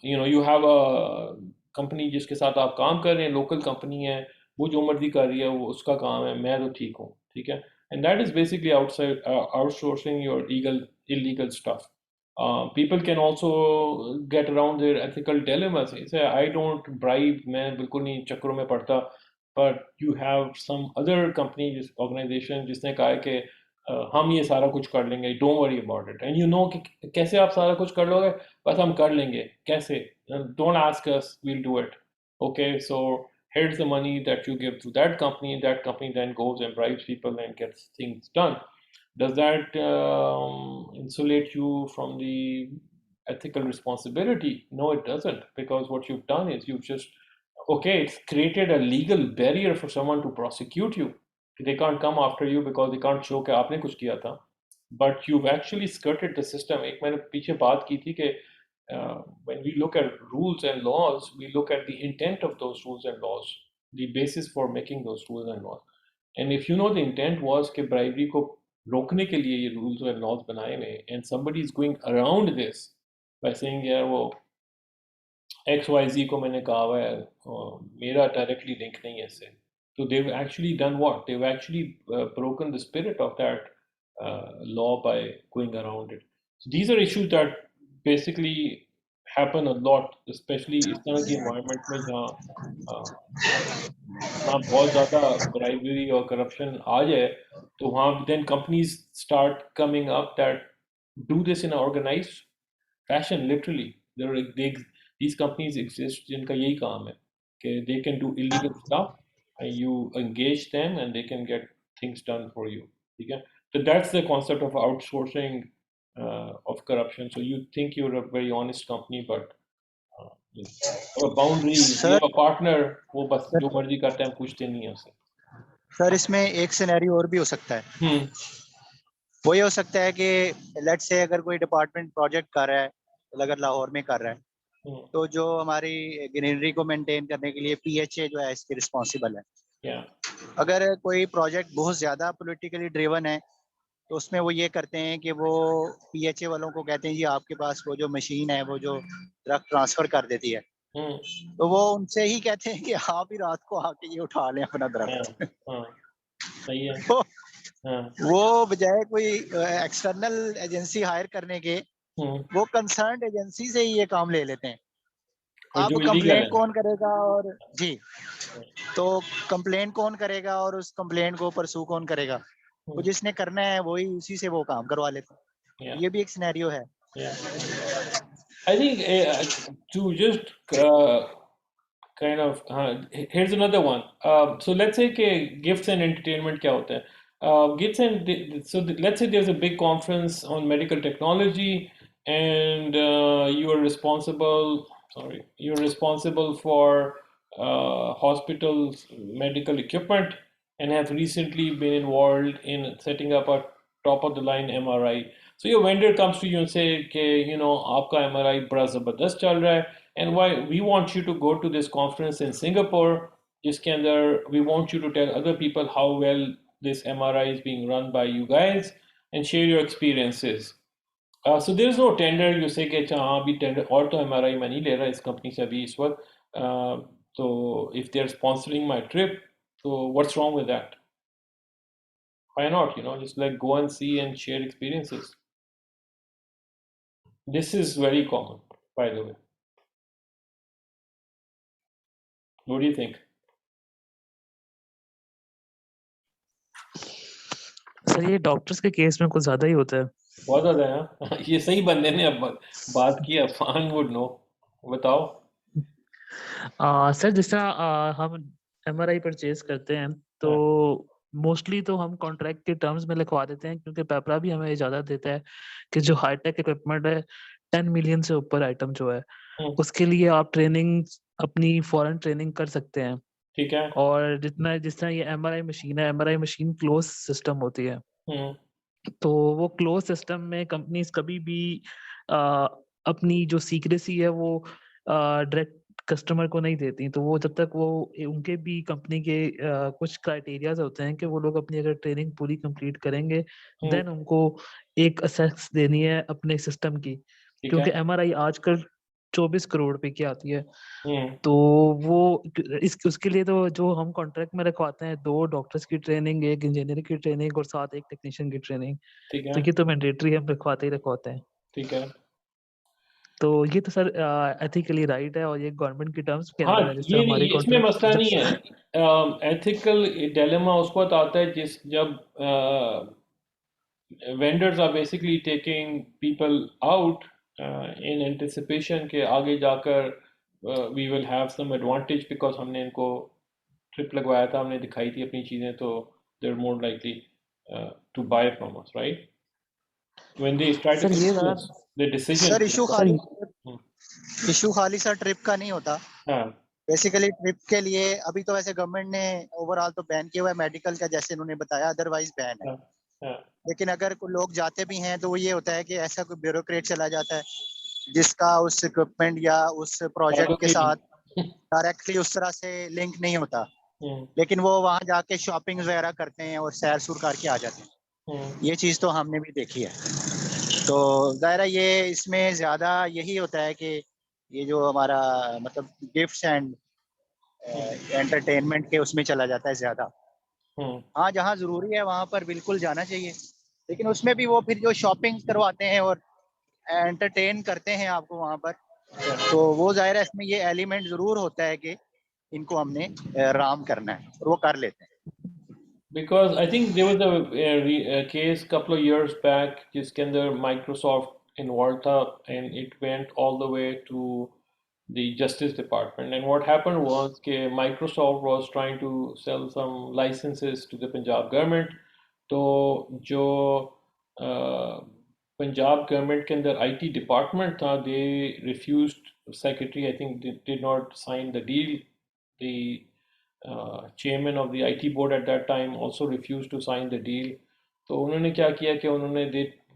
You know, you have a company जिसके साथ आप काम कर रहे हैं, local company है, वो जो मर्जी कर रही है वो उसका काम है, मैं तो ठीक हूँ, ठीक है? And that is basically outside outsourcing your illegal stuff. People can also get around their ethical dilemmas. Say, I don't bribe, मैं बिल्कुल नहीं चक्करों में पड़ता, but you have some other company, this organization जिसने कहा है कि हम ये सारा कुछ कर लेंगे, don't worry about it. And you know कि कैसे आप सारा कुछ कर लोगे, बस हम कर लेंगे, कैसे? Don't ask us, we'll do it. Okay, so here's the money that you give to that company then goes and bribes people and gets things done. Does that insulate you from the ethical responsibility? No, it doesn't, because what you've done is you've just, okay, it's created a legal barrier for someone to prosecute you. They can't come after you because they can't show कि आपने कुछ किया था. But you've actually skirted the system. एक मैंने पीछे बात की थी कि when we look at rules and laws, we look at the intent of those rules and laws, the basis for making those rules and laws. And if you know the intent was कि bribery को रोकने के लिए ये rules and laws बनाए हुए, and somebody is going around this by saying यार वो XYZ को मैंने कहा हुआ है मेरा directly link नहीं है इससे, so they've actually done what? They've actually broken the spirit of that law by going around it. So these are issues that basically happen a lot, especially इस तरह की environment में जहाँ बहुत ज़्यादा bribery और corruption आ जाए, तो वहाँ then companies start coming up that do this in an organized fashion. Literally, these companies exist जिनका यही काम है कि they can do illegal stuff and you engage them and they can get things done for you. ठीक है? So that's the concept of outsourcing of corruption. So you think you're a very honest company, but you have a boundary, you have a partner, वो बस जो मर्जी करते हैं, पूछते नहीं हैं उसे. सर इसमें एक सिनेरियो और भी हो सकता है. वो ये हो सकता है कि लेट्स से अगर कोई डिपार्टमेंट प्रोजेक्ट कर रहा है, अगर लाहौर में कर रहा है, तो जो हमारी ग्रीनरी को मेंटेन करने के लिए पीएचए जो है इसके रिस्पॉन्सिबल है. अगर कोई प्रोजेक्ट बहुत ज्यादा पॉलिटिकली ड्रिवन है तो उसमें वो ये करते हैं कि वो पीएचए वालों को कहते हैं जी आपके पास वो जो मशीन है वो जो दरख्त ट्रांसफर कर देती है, तो वो उनसे ही कहते हैं कि आप ही रात को आके ये उठा लें अपना दरख्त. सही है. तो वो बजाय कोई एक्सटर्नल एजेंसी हायर करने के वो कंसर्न्ड एजेंसी से ही ये काम ले लेते हैं. अब कंप्लेंट कौन करेगा और जी, तो कंप्लेंट कौन करेगा और उस कंप्लेंट को परसू कौन करेगा? वो जिसने करना है वही उसी से वो काम करवा लेते हैं. ये भी एक सिनेरियो है. I think to just kind of here's another one. So let's say कि gifts and entertainment क्या होता है? Gifts and so let's say there's a big conference on medical technology and you're responsible for hospitals medical equipment and have recently been involved in setting up a top of the line MRI. So your vendor comes to you and say, okay, you know, आपका MRI बड़ा ज़बरदस्त चल रहा है, and why we want you to go to this conference in Singapore, जिसके अंदर we want you to tell other people how well this MRI is being run by you guys and share your experiences. So there is no tender. You say कि अच्छा हाँ अभी tender और तो MRI मैं नहीं ले रहा इस कंपनी से अभी इस वक्त. तो if they're sponsoring my trip, so what's wrong with that? Why not? You know, just like go and see and share experiences. This is very common, by the way. What do you think? Sir ये doctors के case में कुछ ज्यादा ही होता है. बहुत ज़्यादा है हाँ? ये सही बंदे ने अब बात की. Afan would know. बताओ. सर जिस तरह हम MRI परचेज करते हैं तो मोस्टली तो हम कॉन्ट्रैक्ट के टर्म्स में लिखवा देते हैं, क्योंकि पेपरा भी हमें इजाजत देता है कि जो हाईटेक इक्विपमेंट है 10 मिलियन से ऊपर आइटम जो है उसके लिए आप ट्रेनिंग अपनी फॉरेन ट्रेनिंग कर सकते हैं. ठीक है. और जिस तरह ये MRI मशीन है, MRI मशीन क्लोज सिस्टम होती है, तो वो क्लोज सिस्टम में कंपनीज कभी भी अपनी जो सीक्रेसी है वो डायरेक्ट कस्टमर को नहीं देती. तो वो जब तक वो उनके भी कंपनी के कुछ क्राइटेरियाज होते हैं कि वो लोग अपनी अगर ट्रेनिंग पूरी कंप्लीट करेंगे देन उनको एक असेस देनी है अपने सिस्टम की, क्योंकि MRI आजकल 24 करोड़ रुपए की आती है. तो वो उसके लिए तो जो हम कॉन्ट्रैक्ट में रखवाते हैं 2 डॉक्टर्स की ट्रेनिंग, 1 इंजीनियर की ट्रेनिंग और साथ 1 टेक्नीशियन की ट्रेनिंग. तो ये तो मैंडेटरी हम रखवाते ही रखवाते हैं. ठीक है. तो ये तो सर एथिकली राइट है और ये गवर्नमेंट की टर्म्स के हाँ, अंदर है. जैसे हमारे इसमें मसला कॉन्ट्रैक्ट नहीं है. एथिकल डिलेमा उसको आता है जब vendors are basically taking people out in anticipation के आगे जाकर we will have some advantage because हमने इनको ट्रिप लगवाया था, हमने दिखाई थी अपनी चीज़ें, तो they're more likely to buy from us, right? When they try to influence the decision. Sir issue खाली सर ट्रिप का नहीं होता. बेसिकली ट्रिप के लिए अभी तो वैसे गवर्नमेंट ने ओवरऑल तो बैन किया हुआ है मेडिकल का, जैसे इन्होंने बताया, अदरवाइज बैन है. लेकिन अगर कोई लोग जाते भी हैं तो वो ये होता है कि ऐसा कोई ब्यूरोक्रेट चला जाता है जिसका उस इक्विपमेंट या उस प्रोजेक्ट के साथ डायरेक्टली उस तरह से लिंक नहीं होता, लेकिन वो वहां जाके शॉपिंग वगैरह करते हैं और सैर सूर करके आ जाते हैं. ये चीज तो हमने भी देखी है. तो ज़ाहिर है ये इसमें ज्यादा यही होता है कि ये जो हमारा मतलब गिफ्ट्स एंड एंटरटेनमेंट के उसमें चला जाता है ज्यादा. हाँ, जहाँ जरूरी है वहां पर बिल्कुल जाना चाहिए, लेकिन उसमें भी वो फिर जो शॉपिंग करवाते हैं और एंटरटेन करते हैं आपको वहां पर, तो वो जाहिर है इसमें ये एलिमेंट जरूर होता है कि इनको हमने राम करना है और वो कर लेते हैं. Because I think there was a case couple of years back जिसके अंदर Microsoft involved था and it went all the way to the Justice Department. And what happened was कि Microsoft was trying to sell some licenses to the Punjab government. तो जो Punjab government के अंदर IT department था, they refused. Secretary I think did not sign the deal. The chairman of the IT board at that time also refused to sign the deal. तो उन्होंने क्या किया कि उन्होंने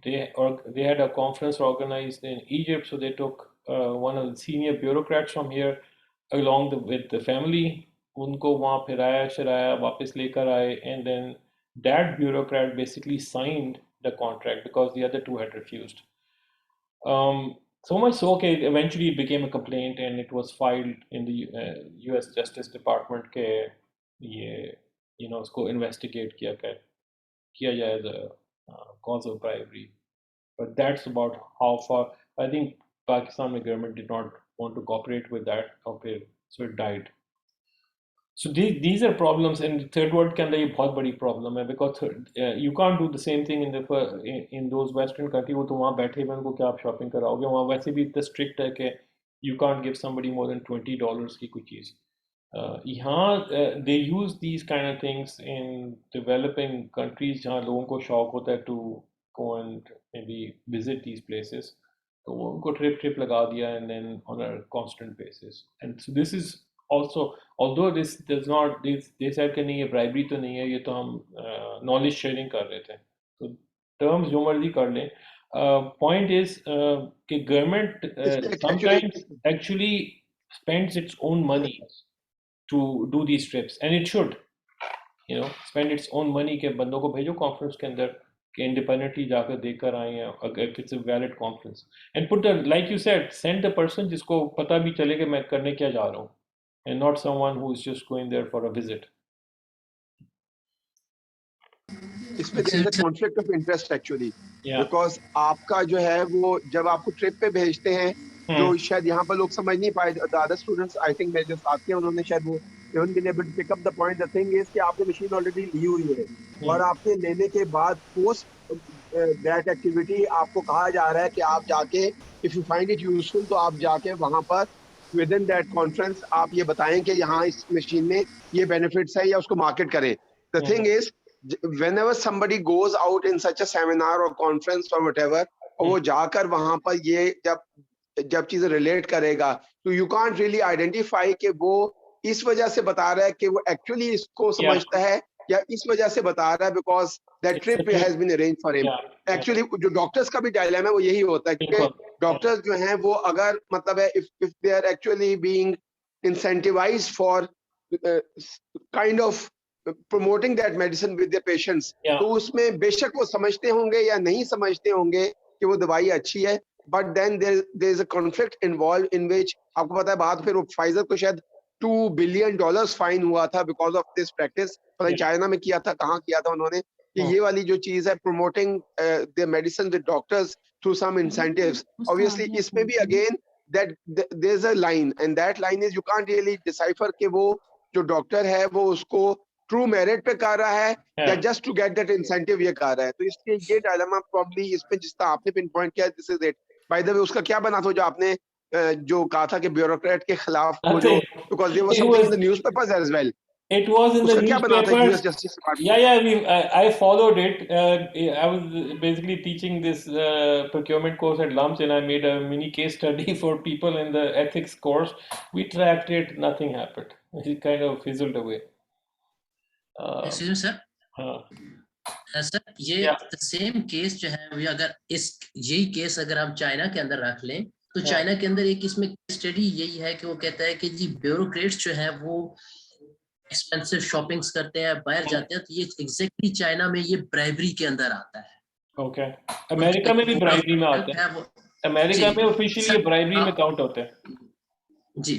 they had a conference organized in Egypt, so they took one of the senior bureaucrats from here along with the family. उनको वहाँ फिराया शराया वापस लेकर आए, and then that bureaucrat basically signed the contract because the other two had refused. So much so, okay, eventually it became a complaint and it was filed in the US Justice Department के ये उसको investigate किया जाए the cause of bribery. But that's about how far. I think Pakistan government did not want to cooperate with that, okay, so it died. So these are problems, and third world के अंदर ये बहुत बड़ी problem है because you can't do the same thing in those Western countries. वो तो वहाँ बैठे हुए उनको क्या आप shopping कराओगे, वहाँ वैसे भी इतना strict है कि you can't give somebody more than $20 की कोई चीज़. यहाँ they use these kind of things in developing countries जहाँ लोगों को शौक होता है to go and maybe visit these places. तो वो उनको trip लगा दिया and then on a constant basis. And so this is also, although this does not, they said कि नहीं ये bribery तो नहीं है, ये तो हम knowledge sharing कर रहे थे. So टर्म्स जो मर्जी कर लें, पॉइंट इज कि government sometimes actually spends its own money to do these trips, and it should, spend its own money के बंदों को भेजो कॉन्फ्रेंस के अंदर कि इंडिपेंडेंटली जाकर देखकर आए हैं, अगर it's a valid conference, and put the, like you said, send the person जिसको पता भी चले कि मैं करने क्या जा रहा हूँ, and not someone who is just going there for a visit. इसमें there is a conflict of interest actually, because आपका जो है वो जब आपको ट्रिप पे भेजते हैं, जो शायद यहाँ पर लोग समझ नहीं पाए, the other students I think मेरे जो साथी हैं उन्होंने शायद वो even been able to pick up the point. The thing is कि आपने मशीन ऑलरेडी ली हुई है, और आपने लेने के बाद पोस्ट दैट एक्टिविटी आपको कहा जा रहा है कि आप जाके, if you find it useful, तो आप जाके वहां पर विद इन दैट कॉन्फ्रेंस आप ये बताएं कि यहाँ इस मशीन में ये बेनिफिट्स है, या उसको मार्केट करें. The thing is whenever somebody goes out in such a seminar or conference or whatever, और वो जाकर वहां पर ये जब चीजें रिलेट करेगा, तो you can't really identify कि वो इस वजह से बता रहा है कि वो एक्चुअली इसको समझता है, या इस वजह से बता रहा है because that trip has been arranged for him. Actually जो डॉक्टर्स का भी डायलेमा है वो यही होता है, क्योंकि डॉक्टर्स जो हैं वो अगर मतलब है if they are actually being incentivized for kind of promoting that medicine with their patients, तो उसमें बेशक वो समझते होंगे या नहीं समझते होंगे कि वो दवाई अच्छी है, but then there is a conflict involved in which आपको पता है बाद फिर फाइजर को शायद $2 billion फाइन हुआ था because of this practice. पता नहीं चाइना में किया था, कहाँ किया था उन्होंने, कि ये वाली जो चीज है promoting their medicine with doctors through some incentives. Obviously इसमें भी again that there's a line, and that line is you can't really decipher कि वो जो डॉक्टर है वो उसको ट्रू मेरिट पे कर रहा है या just to get that incentive ये कर रहा है. तो इसलिए ये डायलेमा प्रॉब्ली इसमें जिस तरह आपने पिन पॉइंट किया, this is it. By the way उसका क्या बना था जो आपने जो कहा था कि ब्यूरोक्रेट के खिलाफ वो जो, because there was something in the newspapers as well. It was in the newspapers. I followed it. I was basically teaching this procurement course at LUMS, and I made a mini case study for people in the ethics course. We tracked it. Nothing happened. It kind of fizzled away. Excuse me, sir. Sir ये same case जो है, अगर यही case अगर हम China के अंदर रख लें, तो चाइना के अंदर एक इसमें स्टडी यही है कि वो कहता है कि जी ब्यूरोक्रेट्स जो है वो एक्सपेंसिव शॉपिंग्स करते हैं, बाहर जाते हैं, तो ये एग्जैक्टली चाइना में ये ब्राइबरी के अंदर आता है. ओके, अमेरिका में भी ब्राइबरी में आता है. अमेरिका में ऑफिशियली ब्राइबरी में काउंट होता है. जी,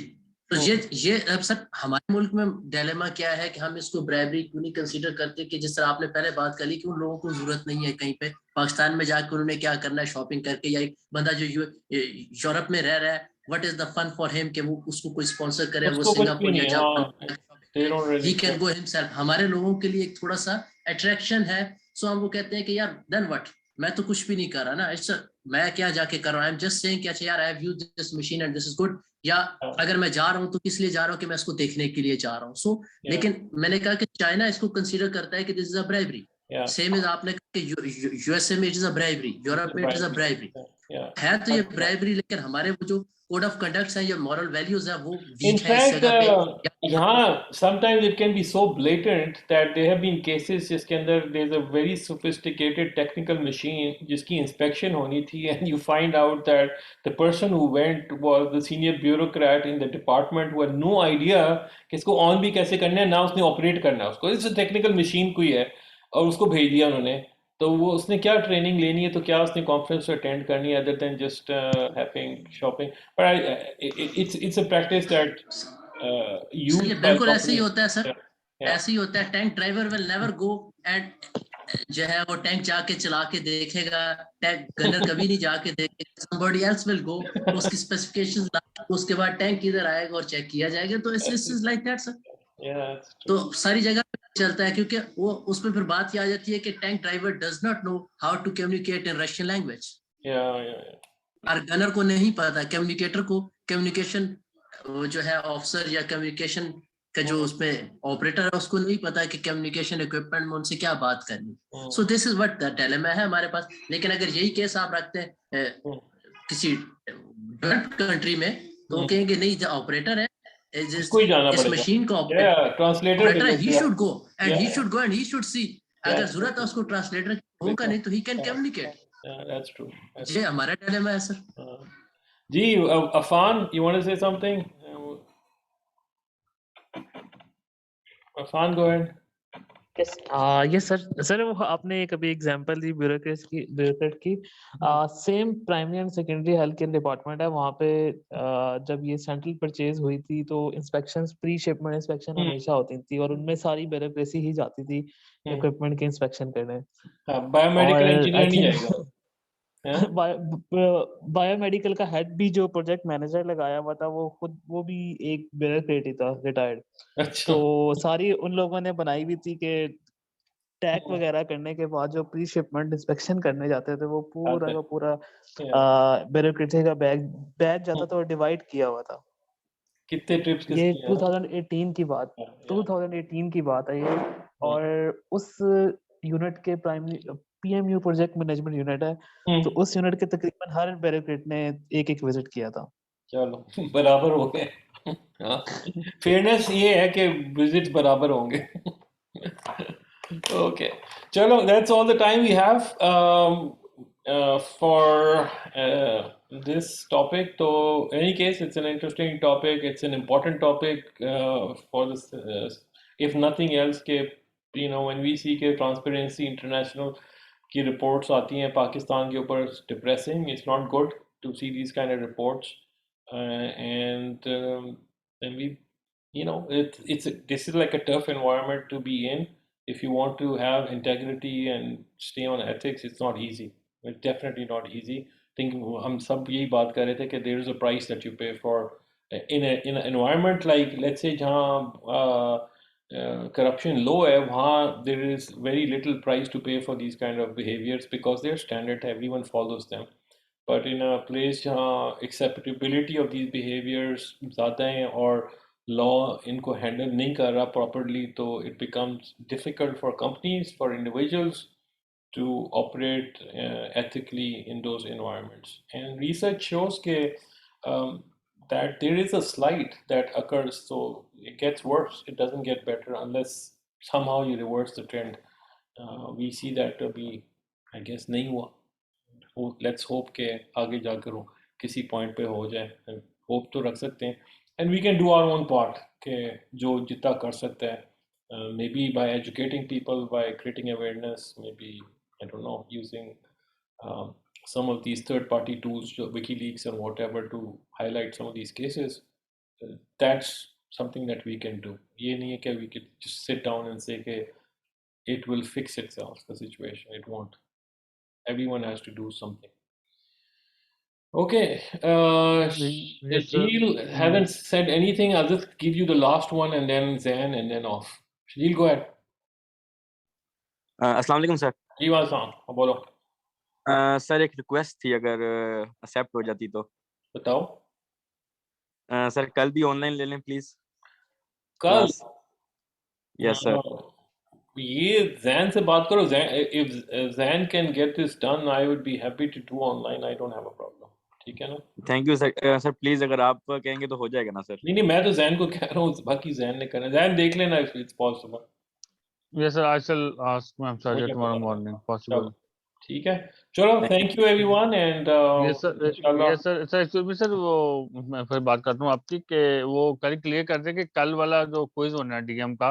तो ये अब सर हमारे मुल्क में डायलेमा क्या है कि हम इसको ब्राइबरी क्यों नहीं कंसीडर करते, कि जिस तरह आपने पहले बात कर ली कि उन लोगों को जरूरत नहीं है कहीं पे पाकिस्तान में जाकर उन्होंने क्या करना है शॉपिंग करके, या एक बंदा जो यूरोप में रह रहा है, what is the fun for him कि वो उसको कोई स्पॉन्सर करे, वो सिंगापुर या Japan, he can go himself. हमारे लोगों के लिए एक थोड़ा सा अट्रैक्शन है, सो हम वो कहते हैं कि यार देन व्हाट, मैं तो कुछ भी नहीं कर रहा ना, इट्स मैं क्या जाके कर रहा हूँ, आई एम जस्ट सेइंग कि अच्छा यार I have used this machine and this is good, या अगर मैं जा रहा हूँ तो किस लिए जा रहा हूँ कि मैं इसको देखने के लिए जा रहा हूँ. सो लेकिन मैंने कहा कि चाइना इसको कंसीडर करता है कि this is a bribery. Same is आपने कहा कि यूएसए में it is a bribery, Europe में इट इज अ ब्राइबरी है, तो ये ब्राइबरी, लेकिन हमारे वो जो कोड ऑफ कंडक्ट्स हैं या मॉरल वैल्यूज हैं वो वीक है इस जगह पे. यहाँ sometimes it can be so blatant that there have been cases जिसके अंदर there's a very sophisticated technical machine जिसकी inspection होनी थी, and you find out that the person who went was the senior bureaucrat in the department who had no idea कि इसको on भी कैसे करना है, ना उसने operate करना है उसको. It's a technical machine कोई है और उसको भेज दिया उन्होंने, तो वो उसने क्या ट्रेनिंग लेनी है, तो क्या उसने कॉन्फ्रेंस अटेंड करनी है other than just having shopping. But it's a practice that ये बिल्कुल ऐसे ही होता है सर, ऐसे ही होता है. Tank driver will never go and जो है वो टैंक जाके चला के देखेगा, टैंक गनर कभी नहीं जाके देखेगा, somebody else will go, उसकी स्पेसिफिकेशंस लाके उसके बाद टैंक इधर आएगा और चेक किया जाएगा. तो इट्स लाइक दैट सर. तो सारी जगह चलता है, क्योंकि वो उसमें फिर बात ये आ जाती है कि tank driver does not know how to communicate in Russian language. और गनर को नहीं पता, कम्युनिकेटर को कम्युनिकेशन जो है ऑफिसर या कम्युनिकेशन का जो उसमें ऑपरेटर है उसको नहीं पता कि कम्युनिकेशन इक्विपमेंट में उनसे क्या बात करनी. So this is what the dilemma है हमारे पास. लेकिन अगर यही केस आप रखते हैं किसी डेवलप्ड कंट्री में, तो कहेंगे नहीं जो ऑपरेटर है इस मशीन का operator, he should go and he should see. अगर जरूरत है उसको ट्रांसलेटर होगा नहीं तो he can communicate. That's true. ये हमारा dilemma है सर। जी, Afan, you want to say something? Afan, go ahead. Yes sir वो आपने कभी एग्जांपल दी ब्यूरोक्रेट की same primary and secondary health care department है वहाँ पे जब ये सेंट्रल परचेज हुई थी तो इंस्पेक्शंस प्री शिपमेंट इंस्पेक्शन हमेशा होती थी और उनमें सारी ब्यूरोक्रेसी ही जाती थी इक्विपमेंट के इंस्पेक्शन करने। बायोमेडिकल और इंजीनियर आई नहीं थिंक जाएगा। बायोमेडिकल का हेड भी जो प्रोजेक्ट मैनेजर लगाया हुआ था वो भी एक ब्यूरोक्रेट ही था रिटायर्ड। अच्छा। तो सारी उन लोगों ने बनाई हुई थी कि टैग वगैरह करने के बाद जो प्री शिपमेंट इंस्पेक्शन करने जाते थे वो पूरा का पूरा ब्यूरोक्रेसी का बैच जाता था और डिवाइड किया हुआ था। कितने ट्रिप्स ये किसकी 2018 की बात 2018 की बात है ये। और उस यूनिट के primary PMU project management unit है तो उस यूनिट के तकरीबन हर ब्यूरोक्रेट ने एक विजिट किया था। चलो बराबर हो गए। फेयरनेस ये है कि विजिट्स बराबर होंगे। Okay, chalo, that's all the time we have for this topic. So, in any case, it's an interesting topic. It's an important topic for this. If nothing else, when we see कि Transparency International की reports आती हैं पाकिस्तान के ऊपर, it's depressing. It's not good to see these kind of reports, and we, this is like a tough environment to be in. If you want to have integrity and stay on ethics, it's not easy. It's definitely not easy. Think हम सब यही बात कर रहे थे कि there is a price that you pay for in an environment like let's say जहाँ corruption low है वहाँ there is very little price to pay for these kind of behaviors because they're standard, everyone follows them. But in a place जहाँ acceptability of these behaviors ज़्यादा हैं और law इनको handle नहीं कर रहा properly, तो it becomes difficult for companies, for individuals to operate ethically in those environments. And research shows that there is a slide that occurs, so it gets worse. It doesn't get better unless somehow you reverse the trend. We see that to be, I guess, नहीं हुआ. Let's hope के आगे जाकर हो किसी point पे हो जाए. Hope तो रख सकते हैं. And we can do our own part के जो जितना कर सकते हैं. Maybe by educating people, by creating awareness, maybe, I don't know, using some of these third-party tools, WikiLeaks and whatever, to highlight some of these cases. That's something that we can do. ये नहीं है कि we could just sit down and say कि it will fix itself, the situation. It won't. Everyone has to do something. Okay, Shadil hasn't said anything. I'll just give you the last one and then Zain and then off. Shadil, go ahead. अस्सलाम वालेकुम sir. जी वालेकुम, बोलो। Sir एक request थी, अगर accept हो जाती तो। बताओ। सर कल भी ऑनलाइन ले लें प्लीज। कल? Yes sir. ये जैन से बात करो। if Zain can get this done, I would be happy to do online. I don't have a problem. ठीक है ना? Thank you sir. Sir please अगर आप कहेंगे तो हो जाएगा ना सर? नहीं, मैं तो जैन को कह रहा हूँ, बाकी जैन ने करना। जैन देख लेना if it's possible. Yes sir, I shall ask Ma'am Sajid tomorrow morning possible. ठीक है, चलो, thank you everyone and yes sir excuse me sir, वो मैं फिर बात करता हूँ आपकी कि वो कल क्लियर कर दे कि कल वाला जो क्विज होना है डीएम का